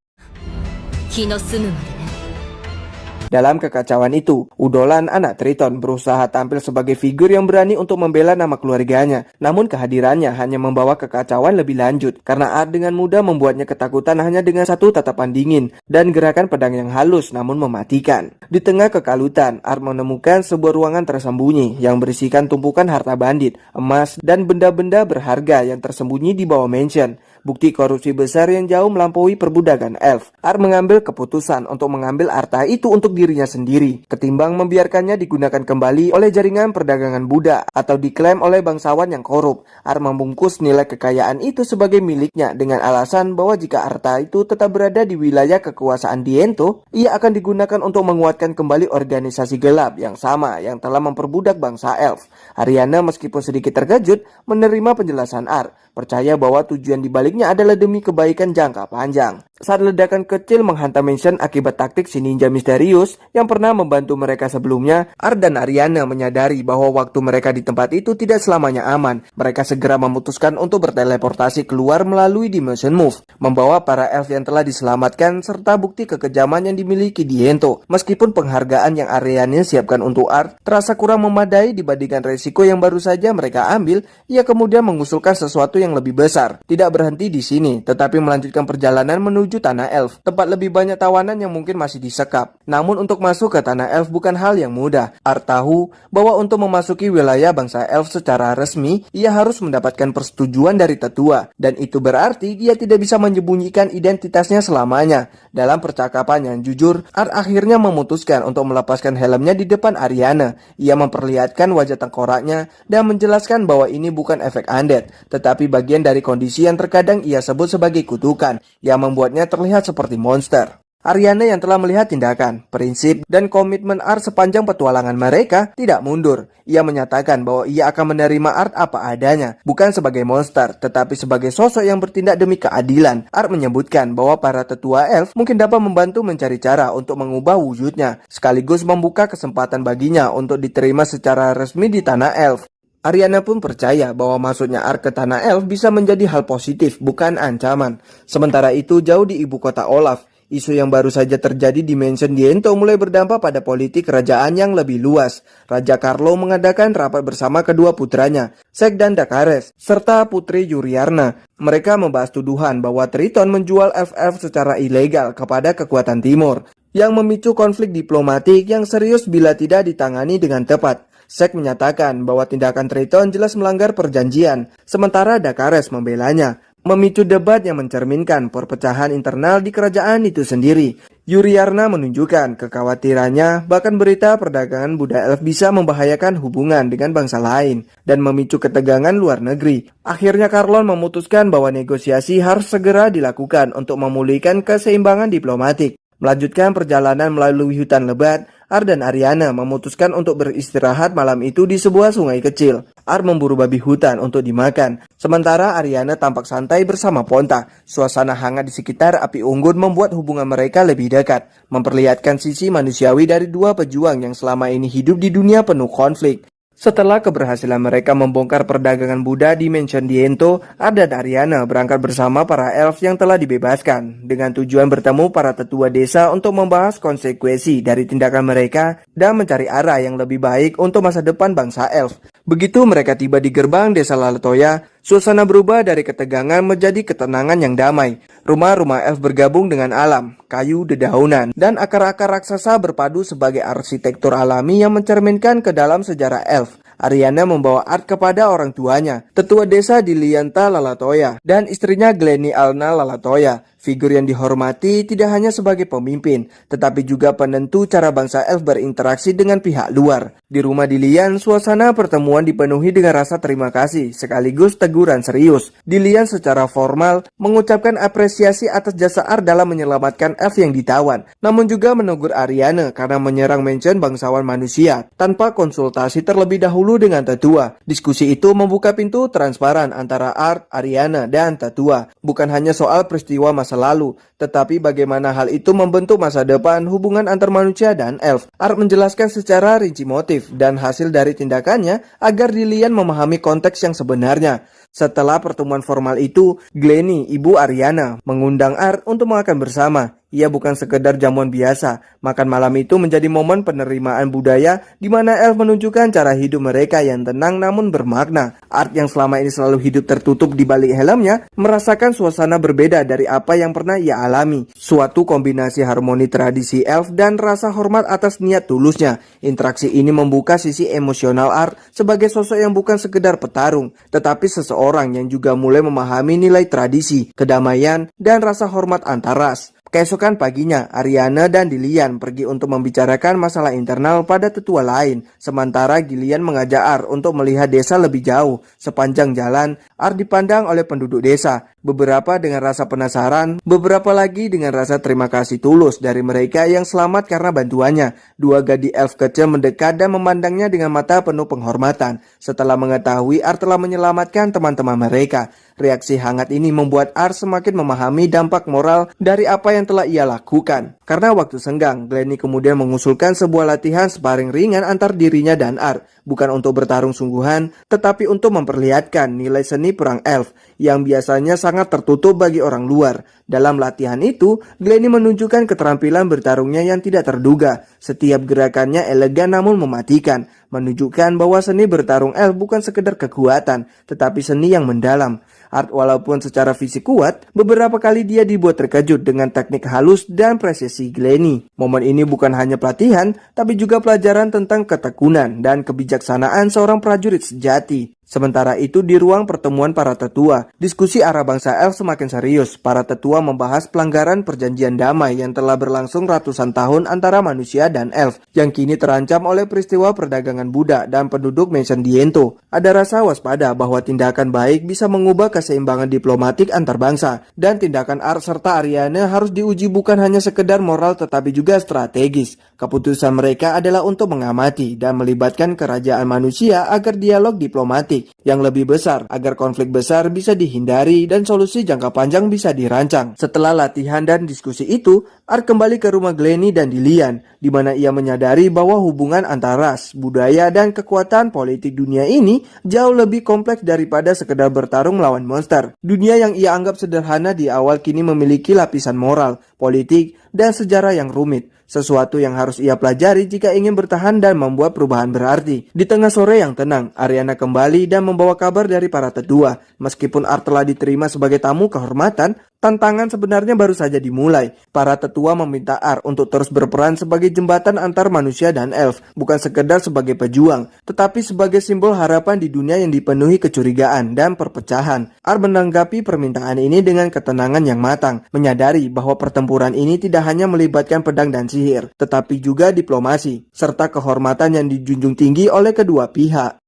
S1: Dalam kekacauan itu, Udolan, anak Triton, berusaha tampil sebagai figur yang berani untuk membela nama keluarganya. Namun kehadirannya hanya membawa kekacauan lebih lanjut, karena Art dengan mudah membuatnya ketakutan hanya dengan satu tatapan dingin dan gerakan pedang yang halus namun mematikan. Di tengah kekalutan, Art menemukan sebuah ruangan tersembunyi yang berisikan tumpukan harta bandit, emas, dan benda-benda berharga yang tersembunyi di bawah mansion. Bukti korupsi besar yang jauh melampaui perbudakan elf. Art mengambil keputusan untuk mengambil harta itu untuk dirinya sendiri, ketimbang membiarkannya digunakan kembali oleh jaringan perdagangan budak atau diklaim oleh bangsawan yang korup. Art membungkus nilai kekayaan itu sebagai miliknya dengan alasan bahwa jika harta itu tetap berada di wilayah kekuasaan Diento, ia akan digunakan untuk menguatkan kembali organisasi gelap yang sama yang telah memperbudak bangsa elf. Ariana meskipun sedikit terkejut menerima penjelasan Art, percaya bahwa tujuan dibaliknya adalah demi kebaikan jangka panjang. Saat ledakan kecil menghantam mansion akibat taktik si ninja misterius yang pernah membantu mereka sebelumnya, Art dan Ariana menyadari bahwa waktu mereka di tempat itu tidak selamanya aman. Mereka segera memutuskan untuk berteleportasi keluar melalui Dimension Move, membawa para elf yang telah diselamatkan serta bukti kekejaman yang dimiliki Diento. Meskipun penghargaan yang Ariana siapkan untuk Art terasa kurang memadai dibandingkan resiko yang baru saja mereka ambil, ia kemudian mengusulkan sesuatu yang lebih besar. Tidak berhenti di sini, tetapi melanjutkan perjalanan menuju Tanah Elf, tempat lebih banyak tawanan yang mungkin masih disekap. Namun untuk masuk ke Tanah Elf bukan hal yang mudah. Art tahu bahwa untuk memasuki wilayah bangsa Elf secara resmi, ia harus mendapatkan persetujuan dari tetua, dan itu berarti dia tidak bisa menyembunyikan identitasnya selamanya. Dalam percakapan yang jujur, Art akhirnya memutuskan untuk melepaskan helmnya di depan Ariana. Ia memperlihatkan wajah tengkoraknya dan menjelaskan bahwa ini bukan efek undead, tetapi bagian dari kondisi yang terkadang ia sebut sebagai kutukan, yang membuatnya terlihat seperti monster. Ariana yang telah melihat tindakan, prinsip, dan komitmen Art sepanjang petualangan mereka tidak mundur. Ia menyatakan bahwa ia akan menerima Art apa adanya, bukan sebagai monster, tetapi sebagai sosok yang bertindak demi keadilan. Art menyebutkan bahwa para tetua elf mungkin dapat membantu mencari cara untuk mengubah wujudnya, sekaligus membuka kesempatan baginya untuk diterima secara resmi di Tanah Elf. Ariana pun percaya bahwa masuknya Art ke Tanah Elf bisa menjadi hal positif, bukan ancaman. Sementara itu, jauh di ibu kota Olaf, isu yang baru saja terjadi di Mansion Diento mulai berdampak pada politik kerajaan yang lebih luas. Raja Carlo mengadakan rapat bersama kedua putranya, Sek dan Dakares, serta putri Yuriarna. Mereka membahas tuduhan bahwa Triton menjual elf-elf secara ilegal kepada kekuatan timur, yang memicu konflik diplomatik yang serius bila tidak ditangani dengan tepat. Sek menyatakan bahwa tindakan Triton jelas melanggar perjanjian, sementara Dakares membelanya, memicu debat yang mencerminkan perpecahan internal di kerajaan itu sendiri. Yuriarna menunjukkan kekhawatirannya bahkan berita perdagangan budak elf bisa membahayakan hubungan dengan bangsa lain dan memicu ketegangan luar negeri. Akhirnya Carlon memutuskan bahwa negosiasi harus segera dilakukan untuk memulihkan keseimbangan diplomatik. Melanjutkan perjalanan melalui hutan lebat, Art dan Ariana memutuskan untuk beristirahat malam itu di sebuah sungai kecil. Art memburu babi hutan untuk dimakan. Sementara Ariana tampak santai bersama Ponta. Suasana hangat di sekitar api unggun membuat hubungan mereka lebih dekat, memperlihatkan sisi manusiawi dari dua pejuang yang selama ini hidup di dunia penuh konflik. Setelah keberhasilan mereka membongkar perdagangan Buddha di Mansion Diento, Art dan Ariana berangkat bersama para elf yang telah dibebaskan, dengan tujuan bertemu para tetua desa untuk membahas konsekuensi dari tindakan mereka dan mencari arah yang lebih baik untuk masa depan bangsa elf. Begitu mereka tiba di gerbang desa Lalatoya, suasana berubah dari ketegangan menjadi ketenangan yang damai. Rumah-rumah elf bergabung dengan alam, kayu, dedaunan, dan akar-akar raksasa berpadu sebagai arsitektur alami yang mencerminkan ke dalam sejarah elf. Ariana membawa Art kepada orang tuanya, tetua desa di Lianta Lalatoya, dan istrinya Glenny Alna Lalatoya. Figur yang dihormati tidak hanya sebagai pemimpin, tetapi juga penentu cara bangsa elf berinteraksi dengan pihak luar. Di rumah Dilian, suasana pertemuan dipenuhi dengan rasa terima kasih, sekaligus teguran serius. Dilian secara formal mengucapkan apresiasi atas jasa Art dalam menyelamatkan elf yang ditawan, namun juga menegur Ariana karena menyerang mansion bangsawan manusia, tanpa konsultasi terlebih dahulu dengan tetua. Diskusi itu membuka pintu transparan antara Art, Ariana, dan tetua. Bukan hanya soal peristiwa masa lalu, tetapi bagaimana hal itu membentuk masa depan hubungan antar manusia dan elf. Art menjelaskan secara rinci motif dan hasil dari tindakannya agar Dilian memahami konteks yang sebenarnya. Setelah pertemuan formal itu, Glenny, ibu Ariana, mengundang Art untuk makan bersama. Ia bukan sekedar jamuan biasa. Makan malam itu menjadi momen penerimaan budaya di mana elf menunjukkan cara hidup mereka yang tenang namun bermakna. Art yang selama ini selalu hidup tertutup di balik helmnya merasakan suasana berbeda dari apa yang pernah ia alami. Suatu kombinasi harmoni tradisi elf dan rasa hormat atas niat tulusnya. Interaksi ini membuka sisi emosional Art sebagai sosok yang bukan sekedar petarung, tetapi seseorang yang juga mulai memahami nilai tradisi, kedamaian, dan rasa hormat antar ras. Keesokan paginya, Ariana dan Dilian pergi untuk membicarakan masalah internal pada tetua lain. Sementara Gillian mengajak Art untuk melihat desa lebih jauh. Sepanjang jalan, Art dipandang oleh penduduk desa. Beberapa dengan rasa penasaran, beberapa lagi dengan rasa terima kasih tulus dari mereka yang selamat karena bantuannya. Dua gadis elf kecil mendekat dan memandangnya dengan mata penuh penghormatan. Setelah mengetahui Art telah menyelamatkan teman-teman mereka, reaksi hangat ini membuat Art semakin memahami dampak moral dari apa yang telah ia lakukan. Karena waktu senggang, Glenny kemudian mengusulkan sebuah latihan sparring ringan antar dirinya dan Art. Bukan untuk bertarung sungguhan, tetapi untuk memperlihatkan nilai seni perang elf yang biasanya sangat tertutup bagi orang luar. Dalam latihan itu, Glenny menunjukkan keterampilan bertarungnya yang tidak terduga. Setiap gerakannya elegan namun mematikan, menunjukkan bahwa seni bertarung elf bukan sekedar kekuatan, tetapi seni yang mendalam. Art walaupun secara fisik kuat, beberapa kali dia dibuat terkejut dengan teknik halus dan presisi Glenny. Momen ini bukan hanya pelatihan, tapi juga pelajaran tentang ketekunan dan kebijaksanaan seorang prajurit sejati. Sementara itu di ruang pertemuan para tetua, diskusi arah bangsa elf semakin serius. Para tetua membahas pelanggaran perjanjian damai yang telah berlangsung ratusan tahun antara manusia dan elf, yang kini terancam oleh peristiwa perdagangan Buddha dan penduduk Mansion Diento. Ada rasa waspada bahwa tindakan baik bisa mengubah keseimbangan diplomatik antar bangsa, dan tindakan Art serta Ariana harus diuji bukan hanya sekedar moral tetapi juga strategis. Keputusan mereka adalah untuk mengamati dan melibatkan kerajaan manusia agar dialog diplomatik yang lebih besar, agar konflik besar bisa dihindari dan solusi jangka panjang bisa dirancang. Setelah latihan dan diskusi itu, Art kembali ke rumah Glenny dan Dilian, di mana ia menyadari bahwa hubungan antara ras, budaya, dan kekuatan politik dunia ini jauh lebih kompleks daripada sekedar bertarung melawan monster. Dunia yang ia anggap sederhana di awal kini memiliki lapisan moral, politik, dan sejarah yang rumit. Sesuatu yang harus ia pelajari jika ingin bertahan dan membuat perubahan berarti. Di tengah sore yang tenang, Ariana kembali dan membawa kabar dari para tetua. Meskipun Art telah diterima sebagai tamu kehormatan, tantangan sebenarnya baru saja dimulai. Para tetua meminta Art untuk terus berperan sebagai jembatan antar manusia dan elf, bukan sekedar sebagai pejuang, tetapi sebagai simbol harapan di dunia yang dipenuhi kecurigaan dan perpecahan. Art menanggapi permintaan ini dengan ketenangan yang matang, menyadari bahwa pertempuran ini tidak hanya melibatkan pedang dan sihir, tetapi juga diplomasi, serta kehormatan yang dijunjung tinggi oleh kedua pihak.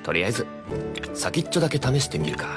S2: とりあえず先っちょだけ試してみるか。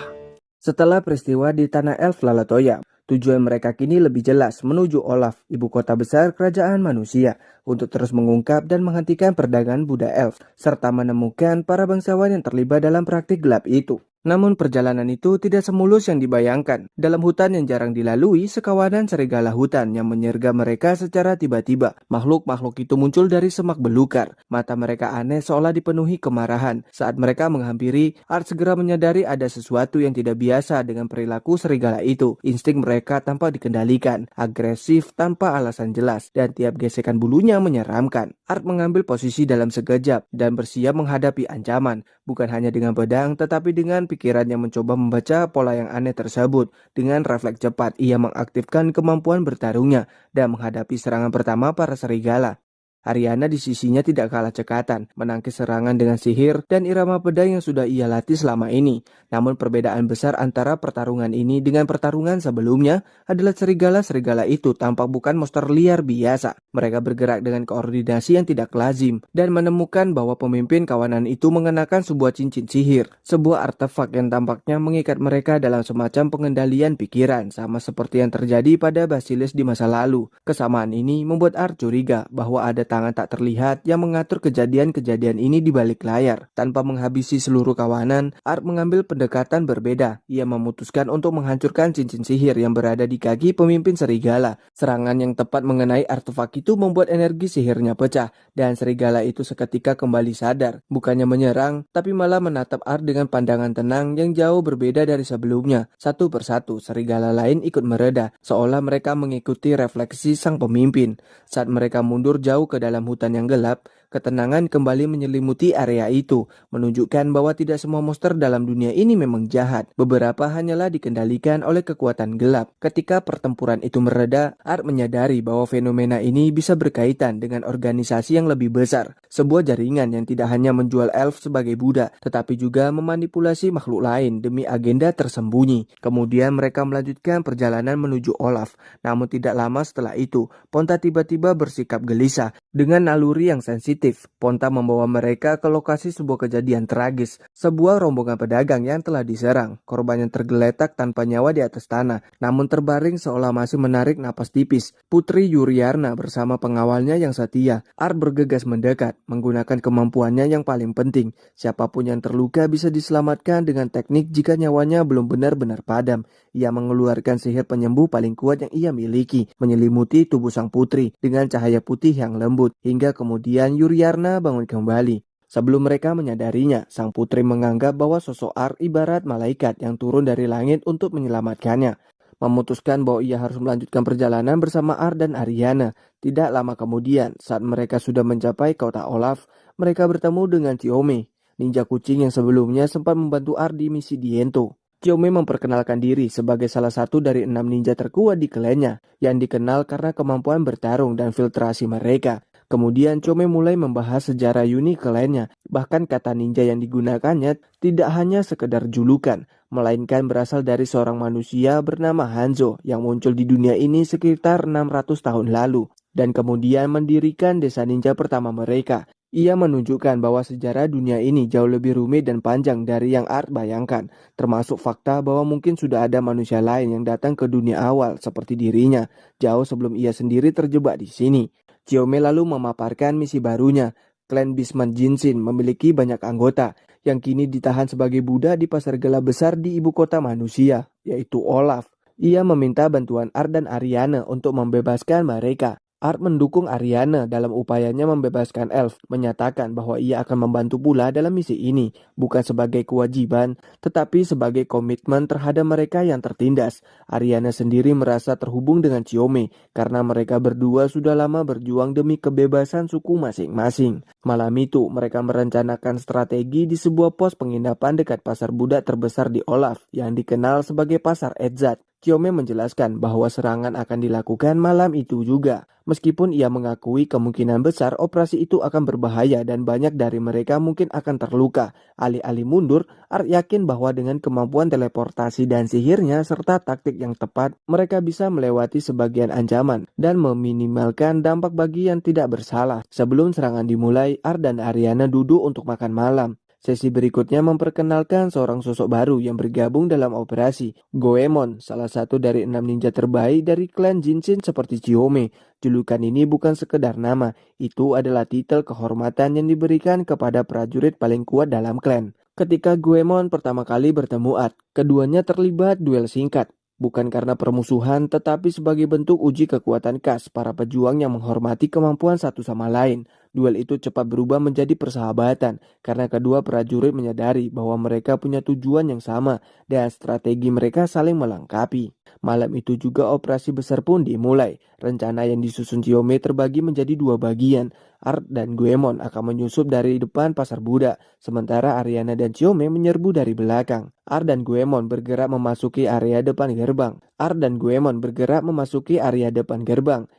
S1: Setelah peristiwa di tanah elf Lalatoya, Tujuan mereka kini lebih jelas, menuju Olaf, ibu kota besar kerajaan manusia, untuk terus mengungkap dan menghentikan perdagangan Buddha Elf, serta menemukan para bangsawan yang terlibat dalam praktik gelap itu. Namun perjalanan itu tidak semulus yang dibayangkan. Dalam hutan yang jarang dilalui, sekawanan serigala hutan yang menyergap mereka secara tiba-tiba. Makhluk-makhluk itu muncul dari semak belukar. Mata mereka aneh seolah dipenuhi kemarahan. Saat mereka menghampiri, Art segera menyadari ada sesuatu yang tidak biasa dengan perilaku serigala itu. Insting mereka tanpa dikendalikan, agresif tanpa alasan jelas, dan tiap gesekan bulunya menyeramkan. Art mengambil posisi dalam sekejap dan bersiap menghadapi ancaman. Bukan hanya dengan pedang, tetapi dengan pikiran yang mencoba membaca pola yang aneh tersebut. Dengan refleks cepat, ia mengaktifkan kemampuan bertarungnya dan menghadapi serangan pertama para serigala. Ariana di sisinya tidak kalah cekatan, menangkis serangan dengan sihir dan irama pedang yang sudah ia latih selama ini. Namun perbedaan besar antara pertarungan ini dengan pertarungan sebelumnya adalah serigala-serigala itu tampak bukan monster liar biasa. Mereka bergerak dengan koordinasi yang tidak lazim dan menemukan bahwa pemimpin kawanan itu mengenakan sebuah cincin sihir, sebuah artefak yang tampaknya mengikat mereka dalam semacam pengendalian pikiran, sama seperti yang terjadi pada Basilisk di masa lalu. Kesamaan ini membuat Art curiga bahwa ada tangan tak terlihat yang mengatur kejadian-kejadian ini di balik layar. Tanpa menghabisi seluruh kawanan, Art mengambil pendekatan berbeda. Ia memutuskan untuk menghancurkan cincin sihir yang berada di kaki pemimpin serigala. Serangan yang tepat mengenai artefak itu membuat energi sihirnya pecah, dan serigala itu seketika kembali sadar. Bukannya menyerang, tapi malah menatap Art dengan pandangan tenang yang jauh berbeda dari sebelumnya. Satu persatu, serigala lain ikut mereda, seolah mereka mengikuti refleksi sang pemimpin. Saat mereka mundur jauh ke dalam hutan yang gelap, ketenangan kembali menyelimuti area itu, menunjukkan bahwa tidak semua monster dalam dunia ini memang jahat. Beberapa hanyalah dikendalikan oleh kekuatan gelap. Ketika pertempuran itu mereda, Art menyadari bahwa fenomena ini bisa berkaitan dengan organisasi yang lebih besar. Sebuah jaringan yang tidak hanya menjual elf sebagai budak, tetapi juga memanipulasi makhluk lain demi agenda tersembunyi. Kemudian mereka melanjutkan perjalanan menuju Olaf. Namun tidak lama setelah itu, Ponta tiba-tiba bersikap gelisah. Dengan naluri yang sensitif, Ponta membawa mereka ke lokasi sebuah kejadian tragis, sebuah rombongan pedagang yang telah diserang. Korban yang tergeletak tanpa nyawa di atas tanah, namun terbaring seolah masih menarik napas tipis. Putri Yuriarna bersama pengawalnya yang setia. Art bergegas mendekat, menggunakan kemampuannya yang paling penting. Siapapun yang terluka bisa diselamatkan dengan teknik jika nyawanya belum benar-benar padam. Ia mengeluarkan sihir penyembuh paling kuat yang ia miliki, menyelimuti tubuh sang putri dengan cahaya putih yang lembut, hingga kemudian Yuriarna bangun kembali. Sebelum mereka menyadarinya, sang putri menganggap bahwa sosok Art ibarat malaikat yang turun dari langit untuk menyelamatkannya. Memutuskan bahwa ia harus melanjutkan perjalanan bersama Art dan Ariana. Tidak lama kemudian, saat mereka sudah mencapai kota Olaf, mereka bertemu dengan Chiome, ninja kucing yang sebelumnya sempat membantu Art di misi Diento. Chiome memperkenalkan diri sebagai salah satu dari 6 ninja terkuat di klannya, yang dikenal karena kemampuan bertarung dan filtrasi mereka. Kemudian Chiome mulai membahas sejarah unik klannya, bahkan kata ninja yang digunakannya tidak hanya sekedar julukan, melainkan berasal dari seorang manusia bernama Hanzo yang muncul di dunia ini sekitar 600 tahun lalu, dan kemudian mendirikan desa ninja pertama mereka. Ia menunjukkan bahwa sejarah dunia ini jauh lebih rumit dan panjang dari yang Art bayangkan, termasuk fakta bahwa mungkin sudah ada manusia lain yang datang ke dunia awal seperti dirinya, jauh sebelum ia sendiri terjebak di sini. Chiome lalu memaparkan misi barunya. Klan Bisman Jinsin memiliki banyak anggota yang kini ditahan sebagai budak di pasar gelap besar di ibu kota manusia, yaitu Olaf. Ia meminta bantuan Art dan Ariana untuk membebaskan mereka. Art mendukung Ariana dalam upayanya membebaskan elf, menyatakan bahwa ia akan membantu pula dalam misi ini, bukan sebagai kewajiban, tetapi sebagai komitmen terhadap mereka yang tertindas. Ariana sendiri merasa terhubung dengan Chiome, karena mereka berdua sudah lama berjuang demi kebebasan suku masing-masing. Malam itu, mereka merencanakan strategi di sebuah pos penginapan dekat pasar budak terbesar di Olaf, yang dikenal sebagai Pasar Edzat. Chiome menjelaskan bahwa serangan akan dilakukan malam itu juga. Meskipun ia mengakui kemungkinan besar operasi itu akan berbahaya dan banyak dari mereka mungkin akan terluka. Alih-alih mundur, Art yakin bahwa dengan kemampuan teleportasi dan sihirnya serta taktik yang tepat, mereka bisa melewati sebagian ancaman dan meminimalkan dampak bagi yang tidak bersalah. Sebelum serangan dimulai, Art dan Ariana duduk untuk makan malam. Sesi berikutnya memperkenalkan seorang sosok baru yang bergabung dalam operasi, Goemon, salah satu dari 6 ninja terbaik dari klan Jinshin seperti Chiyome. Julukan ini bukan sekedar nama, itu adalah titel kehormatan yang diberikan kepada prajurit paling kuat dalam klan. Ketika Goemon pertama kali bertemu Art, keduanya terlibat duel singkat. Bukan karena permusuhan, tetapi sebagai bentuk uji kekuatan khas para pejuang yang menghormati kemampuan satu sama lain. Duel itu cepat berubah menjadi persahabatan, karena kedua prajurit menyadari bahwa mereka punya tujuan yang sama dan strategi mereka saling melengkapi. Malam itu juga operasi besar pun dimulai. Rencana yang disusun Chiyome terbagi menjadi dua bagian. Art dan Goemon akan menyusup dari depan pasar Buddha, sementara Ariana dan Chiyome menyerbu dari belakang. Art dan Goemon bergerak memasuki area depan gerbang.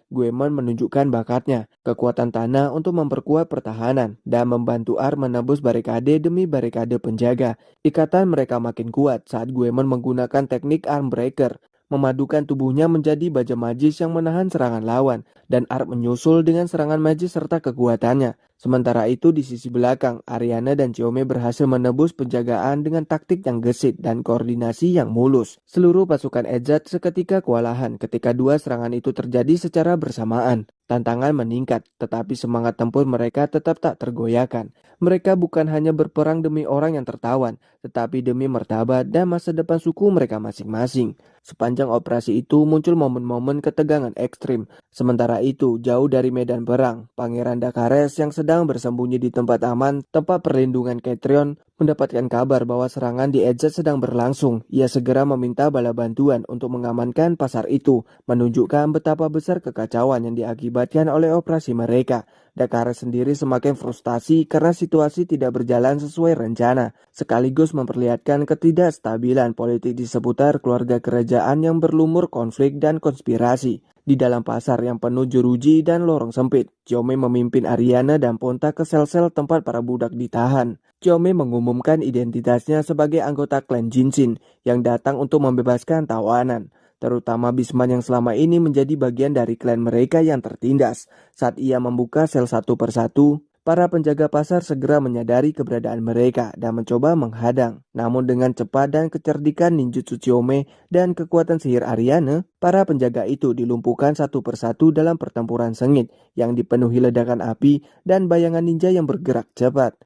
S1: Goemon menunjukkan bakatnya, kekuatan tanah untuk memperkuat pertahanan dan membantu Art menembus barikade demi barikade penjaga. Ikatan mereka makin kuat saat Goemon menggunakan teknik arm breaker, memadukan tubuhnya menjadi baja magis yang menahan serangan lawan, dan Art menyusul dengan serangan magis serta kekuatannya. Sementara itu di sisi belakang, Ariana dan Chiyome berhasil menebus penjagaan dengan taktik yang gesit dan koordinasi yang mulus. Seluruh pasukan Ezzat seketika kewalahan ketika dua serangan itu terjadi secara bersamaan. Tantangan meningkat, tetapi semangat tempur mereka tetap tak tergoyahkan. Mereka bukan hanya berperang demi orang yang tertawan, tetapi demi martabat dan masa depan suku mereka masing-masing. Sepanjang operasi itu muncul momen-momen ketegangan ekstrim. Sementara itu, jauh dari medan perang, Pangeran Dakares yang sedang bersembunyi di tempat aman, tempat perlindungan Cetrion, mendapatkan kabar bahwa serangan di Ezzat sedang berlangsung. Ia segera meminta bala bantuan untuk mengamankan pasar itu, menunjukkan betapa besar kekacauan yang diakibatkan oleh operasi mereka. Dakares sendiri semakin frustasi karena situasi tidak berjalan sesuai rencana, sekaligus memperlihatkan ketidakstabilan politik di seputar keluarga kerajaan yang berlumur konflik dan konspirasi. Di dalam pasar yang penuh jeruji dan lorong sempit, Chiyome memimpin Ariana dan Ponta ke sel-sel tempat para budak ditahan. Chiyome mengumumkan identitasnya sebagai anggota klan Jinshin yang datang untuk membebaskan tawanan, terutama Bisman yang selama ini menjadi bagian dari klan mereka yang tertindas. Saat ia membuka sel satu persatu, para penjaga pasar segera menyadari keberadaan mereka dan mencoba menghadang. Namun dengan cepat dan kecerdikan ninjutsu Chiyome dan kekuatan sihir Ariana, para penjaga itu dilumpuhkan satu persatu dalam pertempuran sengit yang dipenuhi ledakan api dan bayangan ninja yang bergerak cepat.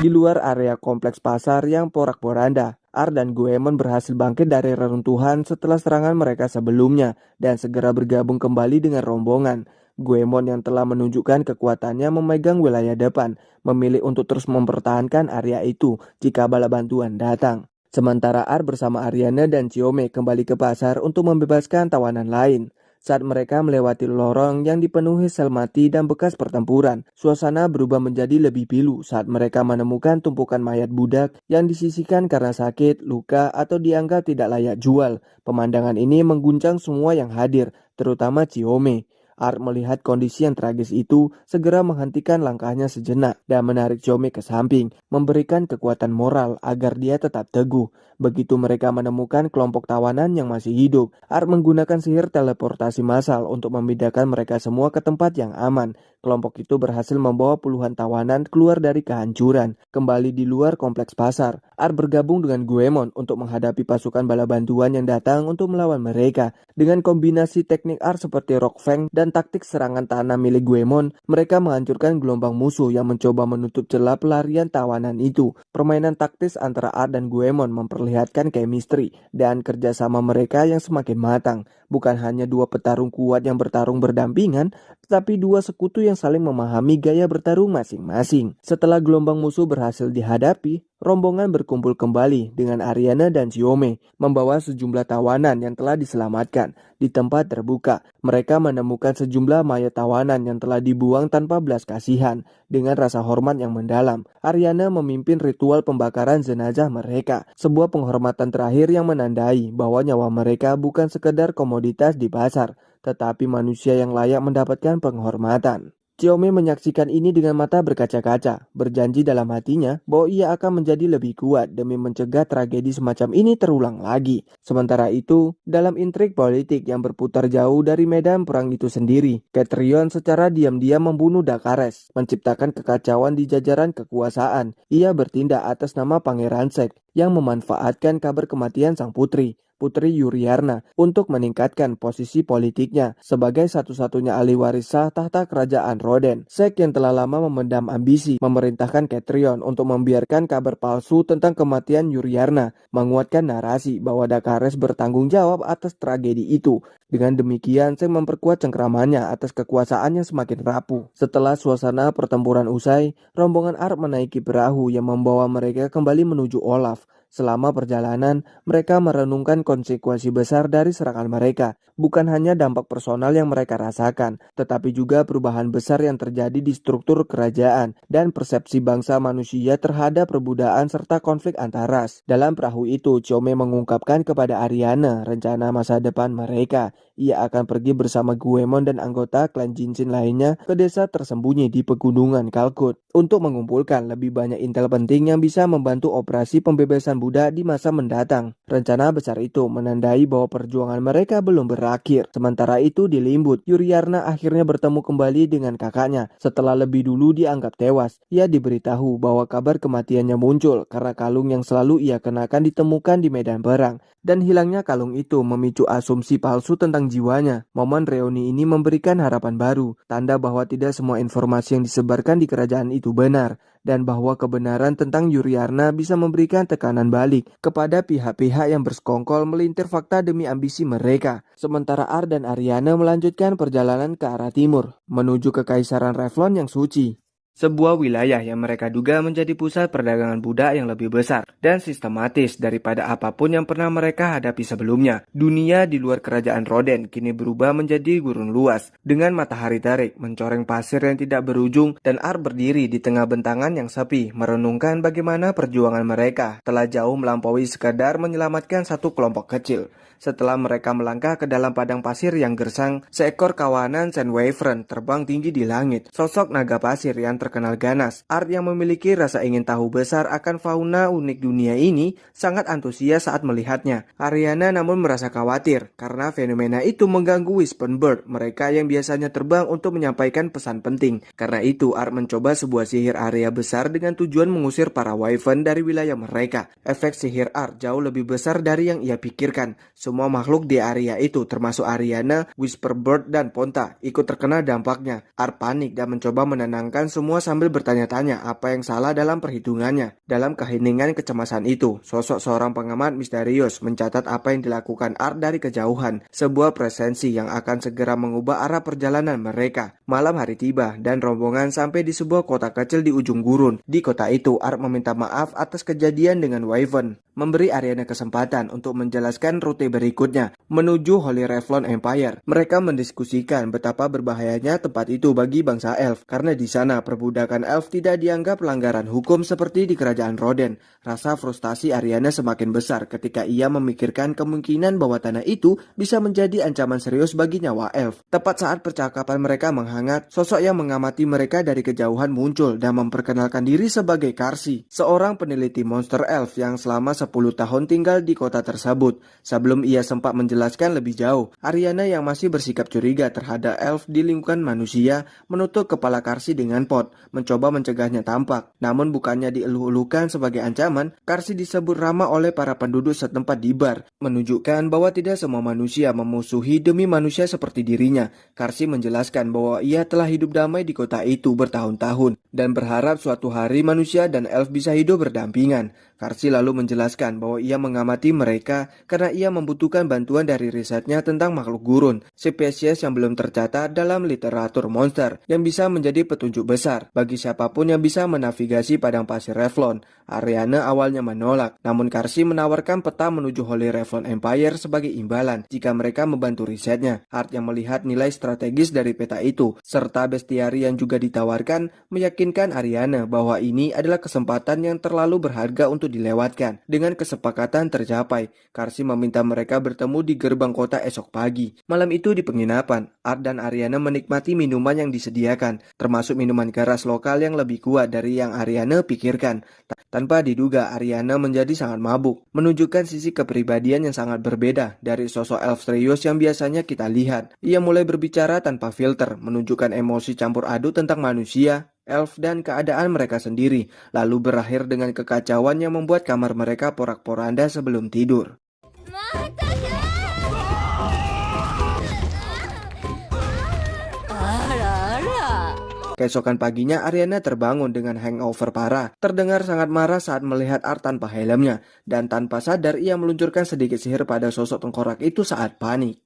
S1: Di luar area kompleks pasar yang porak-poranda, Art dan Goemon berhasil bangkit dari reruntuhan setelah serangan mereka sebelumnya dan segera bergabung kembali dengan rombongan. Goemon yang telah menunjukkan kekuatannya memegang wilayah depan, memilih untuk terus mempertahankan area itu jika bala bantuan datang. Sementara Art bersama Ariana dan Chiyome kembali ke pasar untuk membebaskan tawanan lain. Saat mereka melewati lorong yang dipenuhi sel mati dan bekas pertempuran, suasana berubah menjadi lebih pilu saat mereka menemukan tumpukan mayat budak yang disisihkan karena sakit, luka, atau dianggap tidak layak jual. Pemandangan ini mengguncang semua yang hadir, terutama Chiyome. Art melihat kondisi yang tragis itu, segera menghentikan langkahnya sejenak dan menarik Chiyome ke samping, memberikan kekuatan moral agar dia tetap teguh. Begitu mereka menemukan kelompok tawanan yang masih hidup, Art menggunakan sihir teleportasi massal untuk memindahkan mereka semua ke tempat yang aman. Kelompok itu berhasil membawa puluhan tawanan keluar dari kehancuran, kembali di luar kompleks pasar. Art bergabung dengan Goemon untuk menghadapi pasukan bala bantuan yang datang untuk melawan mereka. Dengan kombinasi teknik Art seperti Rock Fang dan taktik serangan tanah milik Goemon, mereka menghancurkan gelombang musuh yang mencoba menutup celah pelarian tawanan itu. Permainan taktis antara Art dan Goemon memperlihatkan chemistry dan kerjasama mereka yang semakin matang. Bukan hanya dua petarung kuat yang bertarung berdampingan, tetapi dua sekutu yang saling memahami gaya bertarung masing-masing. Setelah gelombang musuh berhasil dihadapi, rombongan berkumpul kembali dengan Ariana dan Chiyome, membawa sejumlah tawanan yang telah diselamatkan. Di tempat terbuka, mereka menemukan sejumlah mayat tawanan yang telah dibuang tanpa belas kasihan. Dengan rasa hormat yang mendalam, Ariana memimpin ritual pembakaran jenazah mereka, sebuah penghormatan terakhir yang menandai bahwa nyawa mereka bukan sekedar komoditas di pasar, tetapi manusia yang layak mendapatkan penghormatan. Xiaomi menyaksikan ini dengan mata berkaca-kaca, berjanji dalam hatinya bahwa ia akan menjadi lebih kuat demi mencegah tragedi semacam ini terulang lagi. Sementara itu, dalam intrik politik yang berputar jauh dari medan perang itu sendiri, Catrion secara diam-diam membunuh Dakares, menciptakan kekacauan di jajaran kekuasaan. Ia bertindak atas nama Pangeran Sek yang memanfaatkan kabar kematian sang putri, Putri Yuryarna, untuk meningkatkan posisi politiknya sebagai satu-satunya ahli waris sah tahta kerajaan Roden. Sek yang telah lama memendam ambisi memerintahkan Catrion untuk membiarkan kabar palsu tentang kematian Yuryarna, menguatkan narasi bahwa Dakares bertanggung jawab atas tragedi itu. Dengan demikian, Sek memperkuat cengkramannya atas kekuasaannya semakin rapuh. Setelah suasana pertempuran usai, rombongan Arp menaiki perahu yang membawa mereka kembali menuju Olaf. Selama perjalanan, mereka merenungkan konsekuensi besar dari serangan mereka. Bukan hanya dampak personal yang mereka rasakan, tetapi juga perubahan besar yang terjadi di struktur kerajaan dan persepsi bangsa manusia terhadap perbudakan serta konflik antar ras. Dalam perahu itu, Xiaomi mengungkapkan kepada Ariana rencana masa depan mereka. Ia akan pergi bersama Guemon dan anggota klan Jinsin lainnya ke desa tersembunyi di pegunungan Kalkut untuk mengumpulkan lebih banyak intel penting yang bisa membantu operasi pembebasan budak di masa mendatang. Rencana besar itu menandai bahwa perjuangan mereka belum berakhir. Sementara itu di Limbut, Yuryarna akhirnya bertemu kembali dengan kakaknya. Setelah lebih dulu dianggap tewas, ia diberitahu bahwa kabar kematiannya muncul karena kalung yang selalu ia kenakan ditemukan di medan perang. Dan hilangnya kalung itu memicu asumsi palsu tentang jiwanya. Momen reuni ini memberikan harapan baru, tanda bahwa tidak semua informasi yang disebarkan di kerajaan itu benar, dan bahwa kebenaran tentang Yuryarna bisa memberikan tekanan balik kepada pihak-pihak yang bersekongkol melintir fakta demi ambisi mereka. Sementara Ar dan Ariana melanjutkan perjalanan ke arah timur, menuju ke Kekaisaran Revlon yang suci. Sebuah wilayah yang mereka duga menjadi pusat perdagangan budak yang lebih besar dan sistematis daripada apapun yang pernah mereka hadapi sebelumnya. Dunia di luar kerajaan Roden kini berubah menjadi gurun luas, dengan matahari terik mencoreng pasir yang tidak berujung, dan Ar berdiri di tengah bentangan yang sepi, merenungkan bagaimana perjuangan mereka telah jauh melampaui sekadar menyelamatkan satu kelompok kecil. Setelah mereka melangkah ke dalam padang pasir yang gersang, seekor kawanan Sand Wyvern terbang tinggi di langit. Sosok naga pasir yang terkenal ganas, Art yang memiliki rasa ingin tahu besar akan fauna unik dunia ini, sangat antusias saat melihatnya. Ariana namun merasa khawatir karena fenomena itu mengganggu Wispenbird, mereka yang biasanya terbang untuk menyampaikan pesan penting. Karena itu, Art mencoba sebuah sihir area besar dengan tujuan mengusir para Wyvern dari wilayah mereka. Efek sihir Art jauh lebih besar dari yang ia pikirkan. Semua makhluk di area itu, termasuk Ariana, Whisperbird, dan Ponta, ikut terkena dampaknya. Art panik dan mencoba menenangkan semua sambil bertanya-tanya apa yang salah dalam perhitungannya. Dalam keheningan kecemasan itu, sosok seorang pengamat misterius mencatat apa yang dilakukan Art dari kejauhan, sebuah presensi yang akan segera mengubah arah perjalanan mereka. Malam hari tiba dan rombongan sampai di sebuah kota kecil di ujung gurun. Di kota itu, Art meminta maaf atas kejadian dengan Wyvern, memberi Ariana kesempatan untuk menjelaskan rute berikutnya menuju Holy Revlon Empire. Mereka mendiskusikan betapa berbahayanya tempat itu bagi bangsa Elf, karena di sana perbudakan Elf tidak dianggap pelanggaran hukum seperti di kerajaan Roden. Rasa frustasi Ariana semakin besar ketika ia memikirkan kemungkinan bahwa tanah itu bisa menjadi ancaman serius bagi nyawa Elf. Tepat saat percakapan mereka menghangat, sosok yang mengamati mereka dari kejauhan muncul dan memperkenalkan diri sebagai Karsi, seorang peneliti monster Elf yang selama 10 tahun tinggal di kota tersebut. Sebelum ia sempat menjelaskan lebih jauh, Ariana yang masih bersikap curiga terhadap Elf di lingkungan manusia menutup kepala Karsi dengan pot, mencoba mencegahnya tampak. Namun bukannya dieluh-elukan sebagai ancaman, Karsi disebut ramah oleh para penduduk setempat di bar, menunjukkan bahwa tidak semua manusia memusuhi demi manusia seperti dirinya. Karsi menjelaskan bahwa ia telah hidup damai di kota itu bertahun-tahun dan berharap suatu hari manusia dan Elf bisa hidup berdampingan. Karsi lalu menjelaskan bahwa ia mengamati mereka karena ia membutuhkan bantuan dari risetnya tentang makhluk gurun, spesies yang belum tercatat dalam literatur monster, yang bisa menjadi petunjuk besar bagi siapapun yang bisa menavigasi padang pasir Revlon. Ariana awalnya menolak, namun Karsi menawarkan peta menuju Holy Revlon Empire sebagai imbalan jika mereka membantu risetnya. Art yang melihat nilai strategis dari peta itu, serta bestiari yang juga ditawarkan, meyakinkan Ariana bahwa ini adalah kesempatan yang terlalu berharga untuk dilewatkan. Dengan kesepakatan tercapai, Karsi meminta mereka bertemu di gerbang kota esok pagi. Malam itu di penginapan, Art dan Ariana menikmati minuman yang disediakan, termasuk minuman keras lokal yang lebih kuat dari yang Ariana pikirkan. Tanpa diduga, Ariana menjadi sangat mabuk, menunjukkan sisi kepribadian yang sangat berbeda dari sosok elf serius yang biasanya kita lihat. Ia mulai berbicara tanpa filter, menunjukkan emosi campur aduk tentang manusia, elf, dan keadaan mereka sendiri, lalu berakhir dengan kekacauan yang membuat kamar mereka porak-poranda sebelum tidur. Keesokan paginya, Ariana terbangun dengan hangover parah. Terdengar sangat marah saat melihat Art tanpa helmnya, dan tanpa sadar ia meluncurkan sedikit sihir pada sosok tengkorak itu saat panik.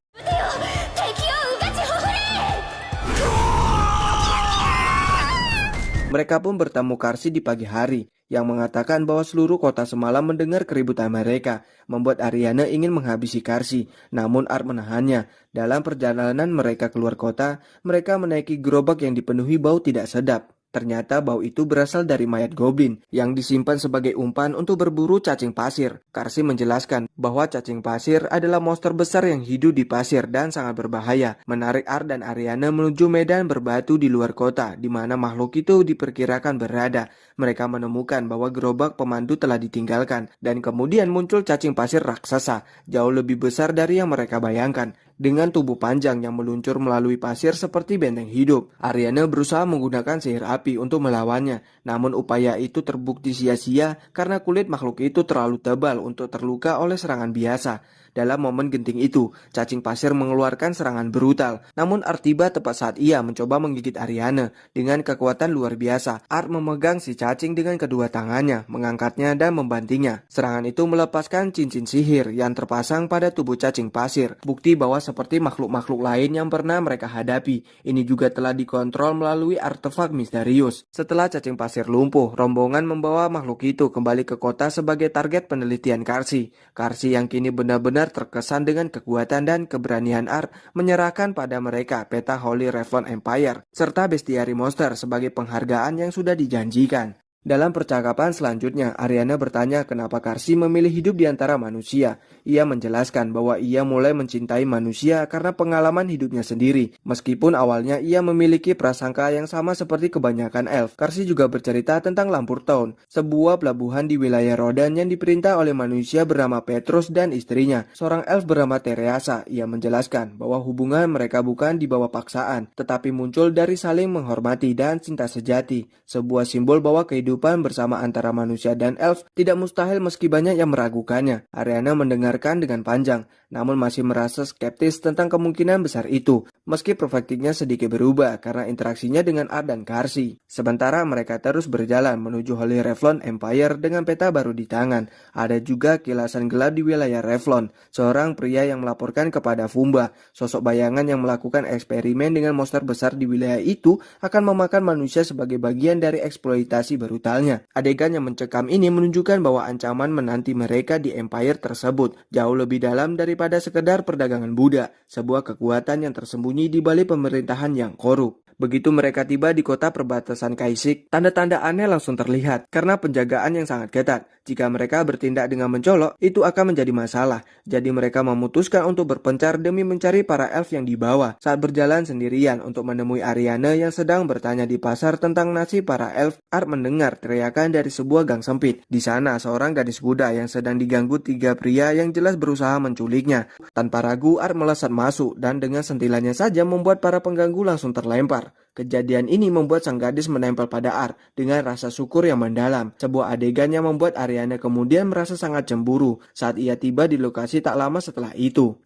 S1: Mereka pun bertemu Karsi di pagi hari, yang mengatakan bahwa seluruh kota semalam mendengar keributan mereka, membuat Ariana ingin menghabisi Karsi, namun Art menahannya. Dalam perjalanan mereka keluar kota, mereka menaiki gerobak yang dipenuhi bau tidak sedap. Ternyata bau itu berasal dari mayat goblin yang disimpan sebagai umpan untuk berburu cacing pasir. Karsi menjelaskan bahwa cacing pasir adalah monster besar yang hidup di pasir dan sangat berbahaya, menarik Art dan Ariana menuju medan berbatu di luar kota, di mana makhluk itu diperkirakan berada. Mereka menemukan bahwa gerobak pemandu telah ditinggalkan, dan kemudian muncul cacing pasir raksasa, jauh lebih besar dari yang mereka bayangkan, dengan tubuh panjang yang meluncur melalui pasir seperti benteng hidup. Ariana berusaha menggunakan sihir api untuk melawannya, namun upaya itu terbukti sia-sia karena kulit makhluk itu terlalu tebal untuk terluka oleh serangan biasa. Dalam momen genting itu, cacing pasir mengeluarkan serangan brutal, namun Art tiba tepat saat ia mencoba menggigit Ariana. Dengan kekuatan luar biasa, Art memegang si cacing dengan kedua tangannya, mengangkatnya dan membantingnya. Serangan itu melepaskan cincin sihir yang terpasang pada tubuh cacing pasir, bukti bahwa seperti makhluk-makhluk lain yang pernah mereka hadapi, ini juga telah dikontrol melalui artefak misterius. Setelah cacing pasir lumpuh, rombongan membawa makhluk itu kembali ke kota sebagai target penelitian Karsi. Karsi yang kini benar-benar terkesan dengan kekuatan dan keberanian Art menyerahkan pada mereka peta Holy Revlon Empire serta bestiari monster sebagai penghargaan yang sudah dijanjikan. Dalam percakapan selanjutnya, Ariana bertanya kenapa Karsi memilih hidup di antara manusia. Ia menjelaskan bahwa ia mulai mencintai manusia karena pengalaman hidupnya sendiri. Meskipun awalnya ia memiliki prasangka yang sama seperti kebanyakan elf, Karsi juga bercerita tentang Lampur Town, sebuah pelabuhan di wilayah Rodan yang diperintah oleh manusia bernama Petrus dan istrinya, seorang elf bernama Tereasa. Ia menjelaskan bahwa hubungan mereka bukan di bawah paksaan, tetapi muncul dari saling menghormati dan cinta sejati, sebuah simbol bahwa kehidupan bersama antara manusia dan elf tidak mustahil meski banyak yang meragukannya. Ariana mendengarkan dengan panjang, namun masih merasa skeptis tentang kemungkinan besar itu, meski perspektifnya sedikit berubah karena interaksinya dengan Art dan Karsi. Sementara mereka terus berjalan menuju Holy Revlon Empire dengan peta baru di tangan. Ada juga kilasan gelap di wilayah Revlon, seorang pria yang melaporkan kepada Fumba, sosok bayangan yang melakukan eksperimen dengan monster besar di wilayah itu akan memakan manusia sebagai bagian dari eksploitasi brutalnya. Adegan yang mencekam ini menunjukkan bahwa ancaman menanti mereka di Empire tersebut jauh lebih dalam daripada sekedar perdagangan budak, sebuah kekuatan yang tersembunyi di balik pemerintahan yang korup. Begitu mereka tiba di kota perbatasan Kaisik, tanda-tanda aneh langsung terlihat karena penjagaan yang sangat ketat. Jika mereka bertindak dengan mencolok, itu akan menjadi masalah. Jadi mereka memutuskan untuk berpencar demi mencari para elf yang dibawa. Saat berjalan sendirian untuk menemui Ariana yang sedang bertanya di pasar tentang nasib para elf, Art mendengar teriakan dari sebuah gang sempit. Di sana, seorang gadis muda yang sedang diganggu tiga pria yang jelas berusaha menculiknya. Tanpa ragu, Art melesat masuk dan dengan sentilannya saja membuat para pengganggu langsung terlempar. Kejadian ini membuat sang gadis menempel pada Art dengan rasa syukur yang mendalam. Sebuah adegan yang membuat Ariana kemudian merasa sangat cemburu saat ia tiba di lokasi tak lama setelah itu.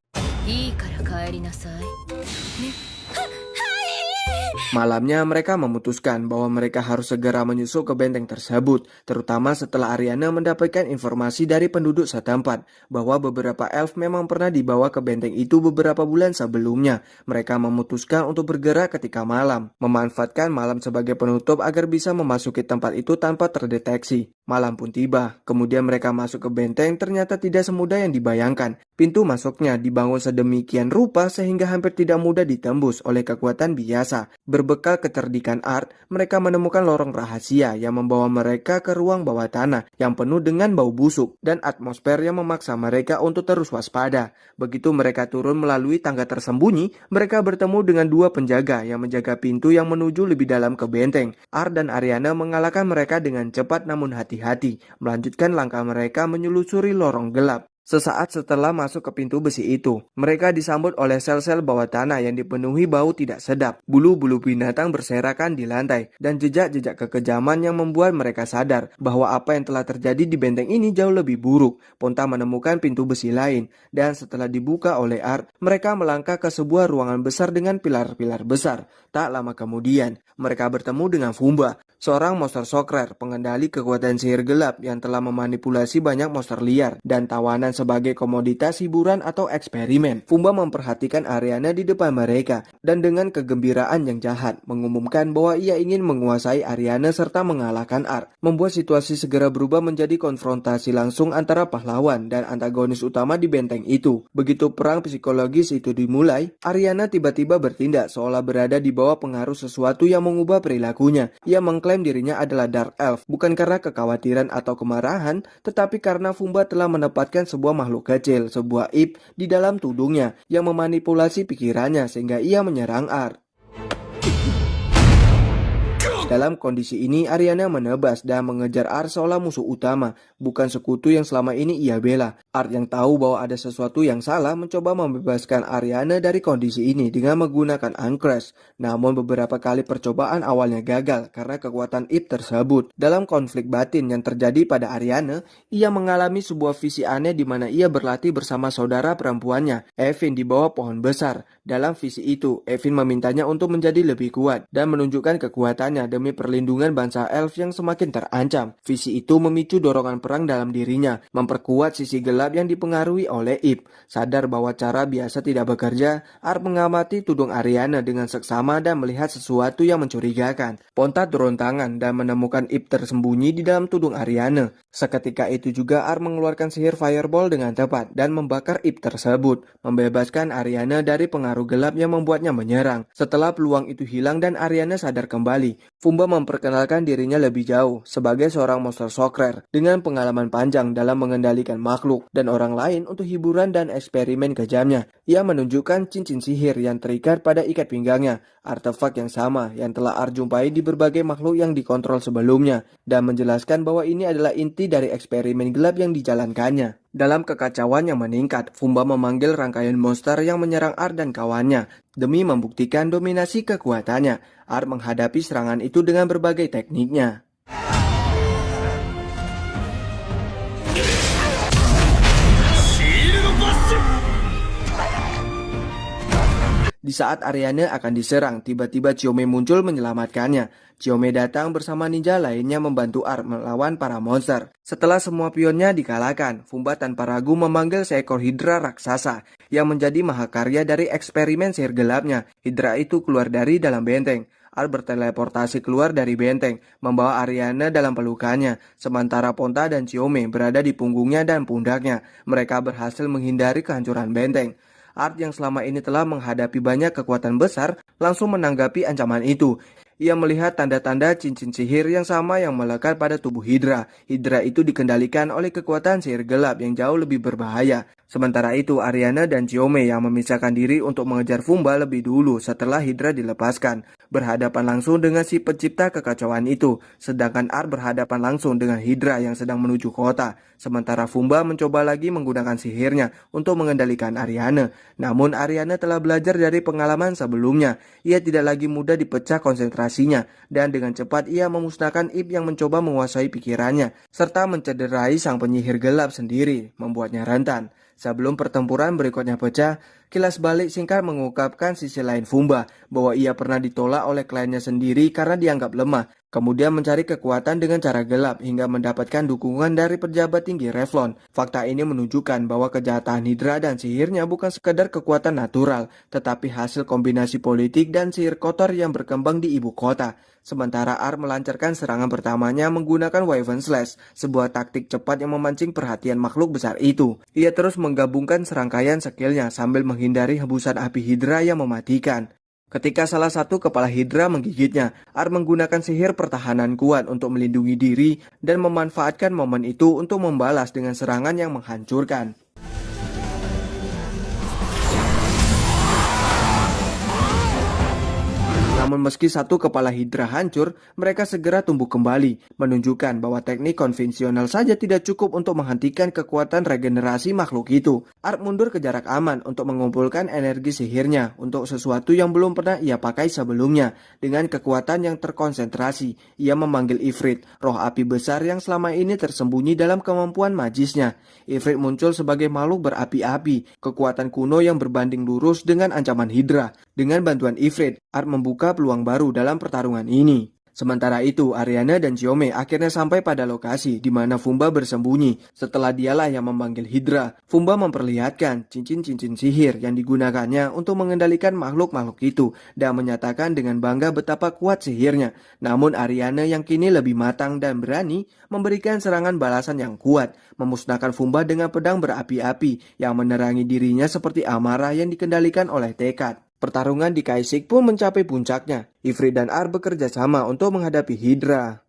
S1: Malamnya mereka memutuskan bahwa mereka harus segera menyusul ke benteng tersebut, terutama setelah Ariana mendapatkan informasi dari penduduk setempat bahwa beberapa elf memang pernah dibawa ke benteng itu beberapa bulan sebelumnya. Mereka memutuskan untuk bergerak ketika malam, memanfaatkan malam sebagai penutup agar bisa memasuki tempat itu tanpa terdeteksi. Malam pun tiba, kemudian mereka masuk ke benteng ternyata tidak semudah yang dibayangkan. Pintu masuknya dibangun sedemikian rupa sehingga hampir tidak mudah ditembus oleh kekuatan biasa. Berbekal kecerdikan Art, mereka menemukan lorong rahasia yang membawa mereka ke ruang bawah tanah yang penuh dengan bau busuk dan atmosfer yang memaksa mereka untuk terus waspada. Begitu mereka turun melalui tangga tersembunyi, mereka bertemu dengan dua penjaga yang menjaga pintu yang menuju lebih dalam ke benteng. Art dan Ariana mengalahkan mereka dengan cepat namun hati-hati, melanjutkan langkah mereka menyelusuri lorong gelap. Sesaat setelah masuk ke pintu besi itu, mereka disambut oleh sel-sel bawah tanah yang dipenuhi bau tidak sedap. Bulu-bulu binatang berserakan di lantai, dan jejak-jejak kekejaman yang membuat mereka sadar bahwa apa yang telah terjadi di benteng ini jauh lebih buruk. Ponta menemukan pintu besi lain, dan setelah dibuka oleh Art, mereka melangkah ke sebuah ruangan besar dengan pilar-pilar besar. Tak lama kemudian, mereka bertemu dengan Fumba, seorang monster sokrer pengendali kekuatan sihir gelap yang telah memanipulasi banyak monster liar dan tawanan sebagai komoditas hiburan atau eksperimen. Fumba memperhatikan Ariana di depan mereka dan dengan kegembiraan yang jahat mengumumkan bahwa ia ingin menguasai Ariana serta mengalahkan Art, membuat situasi segera berubah menjadi konfrontasi langsung antara pahlawan dan antagonis utama di benteng itu. Begitu perang psikologis itu dimulai, Ariana tiba-tiba bertindak seolah berada di bawah pengaruh sesuatu yang mengubah perilakunya. Ia mengklaim dirinya adalah Dark Elf, bukan karena kekhawatiran atau kemarahan, tetapi karena Fumba telah menempatkan sebuah makhluk kecil, sebuah ip, di dalam tudungnya yang memanipulasi pikirannya sehingga ia menyerang Art. Dalam kondisi ini, Ariana menebas dan mengejar Art seolah musuh utama, bukan sekutu yang selama ini ia bela. Art yang tahu bahwa ada sesuatu yang salah mencoba membebaskan Ariana dari kondisi ini dengan menggunakan Uncrash. Namun beberapa kali percobaan awalnya gagal karena kekuatan Ip tersebut. Dalam konflik batin yang terjadi pada Ariana, ia mengalami sebuah visi aneh di mana ia berlatih bersama saudara perempuannya, Evin, di bawah pohon besar. Dalam visi itu, Evin memintanya untuk menjadi lebih kuat dan menunjukkan kekuatannya demi perlindungan bangsa elf yang semakin terancam. Visi itu memicu dorongan perang dalam dirinya, memperkuat sisi gelap yang dipengaruhi oleh Ip. Sadar bahwa cara biasa tidak bekerja, Art mengamati tudung Ariana dengan seksama dan melihat sesuatu yang mencurigakan. Ponta turun tangan dan menemukan Ip tersembunyi di dalam tudung Ariana. Seketika itu juga Art mengeluarkan sihir fireball dengan tepat dan membakar Ip tersebut, membebaskan Ariana dari pengaruh gelap yang membuatnya menyerang. Setelah peluang itu hilang dan Ariana sadar kembali, Fumba memperkenalkan dirinya lebih jauh sebagai seorang monster sokrer dengan pengalaman panjang dalam mengendalikan makhluk dan orang lain untuk hiburan dan eksperimen kejamnya. Ia menunjukkan cincin sihir yang terikat pada ikat pinggangnya, artefak yang sama yang telah Art jumpai di berbagai makhluk yang dikontrol sebelumnya, dan menjelaskan bahwa ini adalah inti dari eksperimen gelap yang dijalankannya. Dalam kekacauan yang meningkat, Fumba memanggil rangkaian monster yang menyerang Art dan kawannya demi membuktikan dominasi kekuatannya. Art menghadapi serangan itu dengan berbagai tekniknya. Di saat Ariana akan diserang, tiba-tiba Chiyome muncul menyelamatkannya. Chiyome datang bersama ninja lainnya membantu Art melawan para monster. Setelah semua pionnya dikalahkan, Fumba tanpa ragu memanggil seekor Hydra raksasa yang menjadi mahakarya dari eksperimen sihir gelapnya. Hydra itu keluar dari dalam benteng. Art berteleportasi keluar dari benteng, membawa Ariana dalam pelukannya, sementara Ponta dan Chiyome berada di punggungnya dan pundaknya. Mereka berhasil menghindari kehancuran benteng. Art yang selama ini telah menghadapi banyak kekuatan besar langsung menanggapi ancaman itu. Ia melihat tanda-tanda cincin sihir yang sama yang melekat pada tubuh Hydra. Hydra itu dikendalikan oleh kekuatan sihir gelap yang jauh lebih berbahaya. Sementara itu, Ariana dan Chiyome yang memisahkan diri untuk mengejar Fumba lebih dulu setelah Hydra dilepaskan, berhadapan langsung dengan si pencipta kekacauan itu. Sedangkan Art berhadapan langsung dengan Hydra yang sedang menuju kota. Sementara Fumba mencoba lagi menggunakan sihirnya untuk mengendalikan Ariana. Namun Ariana telah belajar dari pengalaman sebelumnya. Ia tidak lagi mudah dipecah konsentrasinya, dan dengan cepat ia memusnahkan Ip yang mencoba menguasai pikirannya, serta mencederai sang penyihir gelap sendiri, membuatnya rentan. Sebelum pertempuran berikutnya pecah, kilas balik singkat mengungkapkan sisi lain Fumba, bahwa ia pernah ditolak oleh kliennya sendiri karena dianggap lemah. kemudian mencari kekuatan dengan cara gelap hingga mendapatkan dukungan dari pejabat tinggi Revlon. Fakta ini menunjukkan bahwa kejahatan Hydra dan sihirnya bukan sekedar kekuatan natural, tetapi hasil kombinasi politik dan sihir kotor yang berkembang di ibu kota. Sementara R melancarkan serangan pertamanya menggunakan Wyvern Slash, sebuah taktik cepat yang memancing perhatian makhluk besar itu. Ia terus menggabungkan serangkaian skillnya sambil menghindari hembusan api Hydra yang mematikan. Ketika salah satu kepala Hydra menggigitnya, R menggunakan sihir pertahanan kuat untuk melindungi diri dan memanfaatkan momen itu untuk membalas dengan serangan yang menghancurkan. Namun meski satu kepala Hydra hancur, mereka segera tumbuh kembali, menunjukkan bahwa teknik konvensional saja tidak cukup untuk menghentikan kekuatan regenerasi makhluk itu. Ark mundur ke jarak aman untuk mengumpulkan energi sihirnya untuk sesuatu yang belum pernah ia pakai sebelumnya. Dengan kekuatan yang terkonsentrasi, ia memanggil Ifrit, roh api besar yang selama ini tersembunyi dalam kemampuan magisnya. Ifrit muncul sebagai makhluk berapi-api, kekuatan kuno yang berbanding lurus dengan ancaman Hydra. Dengan bantuan Ifrit, Ark membuka peluang baru dalam pertarungan ini. Sementara itu, Ariana dan Chiome akhirnya sampai pada lokasi di mana Fumba bersembunyi. Setelah dialah yang memanggil Hydra, Fumba memperlihatkan cincin-cincin sihir yang digunakannya untuk mengendalikan makhluk-makhluk itu dan menyatakan dengan bangga betapa kuat sihirnya. Namun Ariana yang kini lebih matang dan berani memberikan serangan balasan yang kuat, memusnahkan Fumba dengan pedang berapi-api yang menerangi dirinya seperti amarah yang dikendalikan oleh tekad. Pertarungan di Kaisik pun mencapai puncaknya. Ifrit dan R bekerja sama untuk menghadapi Hydra.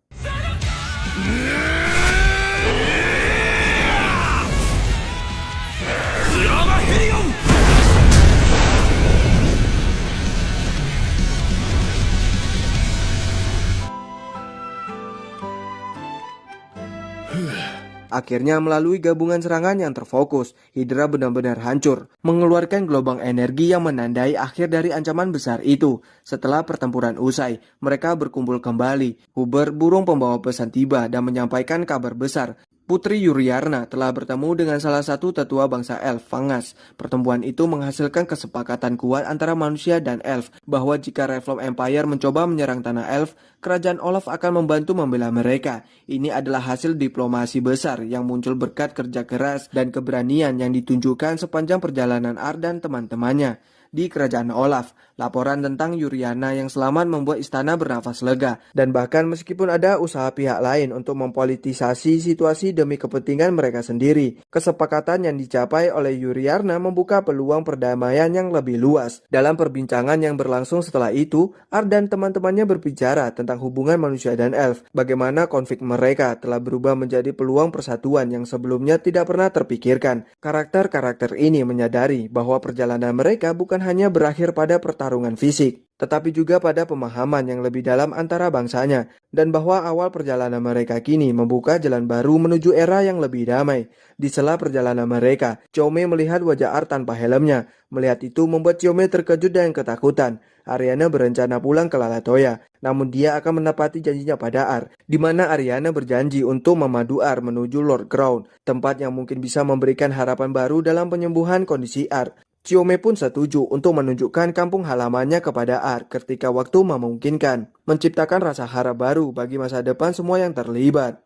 S1: Akhirnya melalui gabungan serangan yang terfokus, Hydra benar-benar hancur, mengeluarkan gelombang energi yang menandai akhir dari ancaman besar itu. Setelah pertempuran usai, mereka berkumpul kembali. Huber, burung pembawa pesan tiba dan menyampaikan kabar besar. Putri Yuriarna telah bertemu dengan salah satu tetua bangsa Elf, Fangas. Pertemuan itu menghasilkan kesepakatan kuat antara manusia dan Elf bahwa jika Revlon Empire mencoba menyerang tanah Elf, kerajaan Olaf akan membantu membela mereka. Ini adalah hasil diplomasi besar yang muncul berkat kerja keras dan keberanian yang ditunjukkan sepanjang perjalanan Ar dan teman-temannya. Di kerajaan Olaf, laporan tentang Yuriana yang selamat membuat istana bernafas lega, dan bahkan meskipun ada usaha pihak lain untuk mempolitisasi situasi demi kepentingan mereka sendiri, kesepakatan yang dicapai oleh Yuriana membuka peluang perdamaian yang lebih luas. Dalam perbincangan yang berlangsung setelah itu, Ar dan teman-temannya berbicara tentang hubungan manusia dan elf, bagaimana konflik mereka telah berubah menjadi peluang persatuan yang sebelumnya tidak pernah terpikirkan. Karakter-karakter ini menyadari bahwa perjalanan mereka bukan hanya berakhir pada pertarungan fisik, tetapi juga pada pemahaman yang lebih dalam antara bangsanya, dan bahwa awal perjalanan mereka kini membuka jalan baru menuju era yang lebih damai. Di sela perjalanan mereka, Chiome melihat wajah Ar tanpa helmnya. Melihat itu membuat Chiome terkejut dan ketakutan. Ariana berencana pulang ke Lalatoya, namun dia akan menepati janjinya pada Ar, di mana Ariana berjanji untuk memadu Ar menuju Lord Crown, tempat yang mungkin bisa memberikan harapan baru dalam penyembuhan kondisi Ar. Chiome pun setuju untuk menunjukkan kampung halamannya kepada Ar ketika waktu memungkinkan, menciptakan rasa harap baru bagi masa depan semua yang terlibat.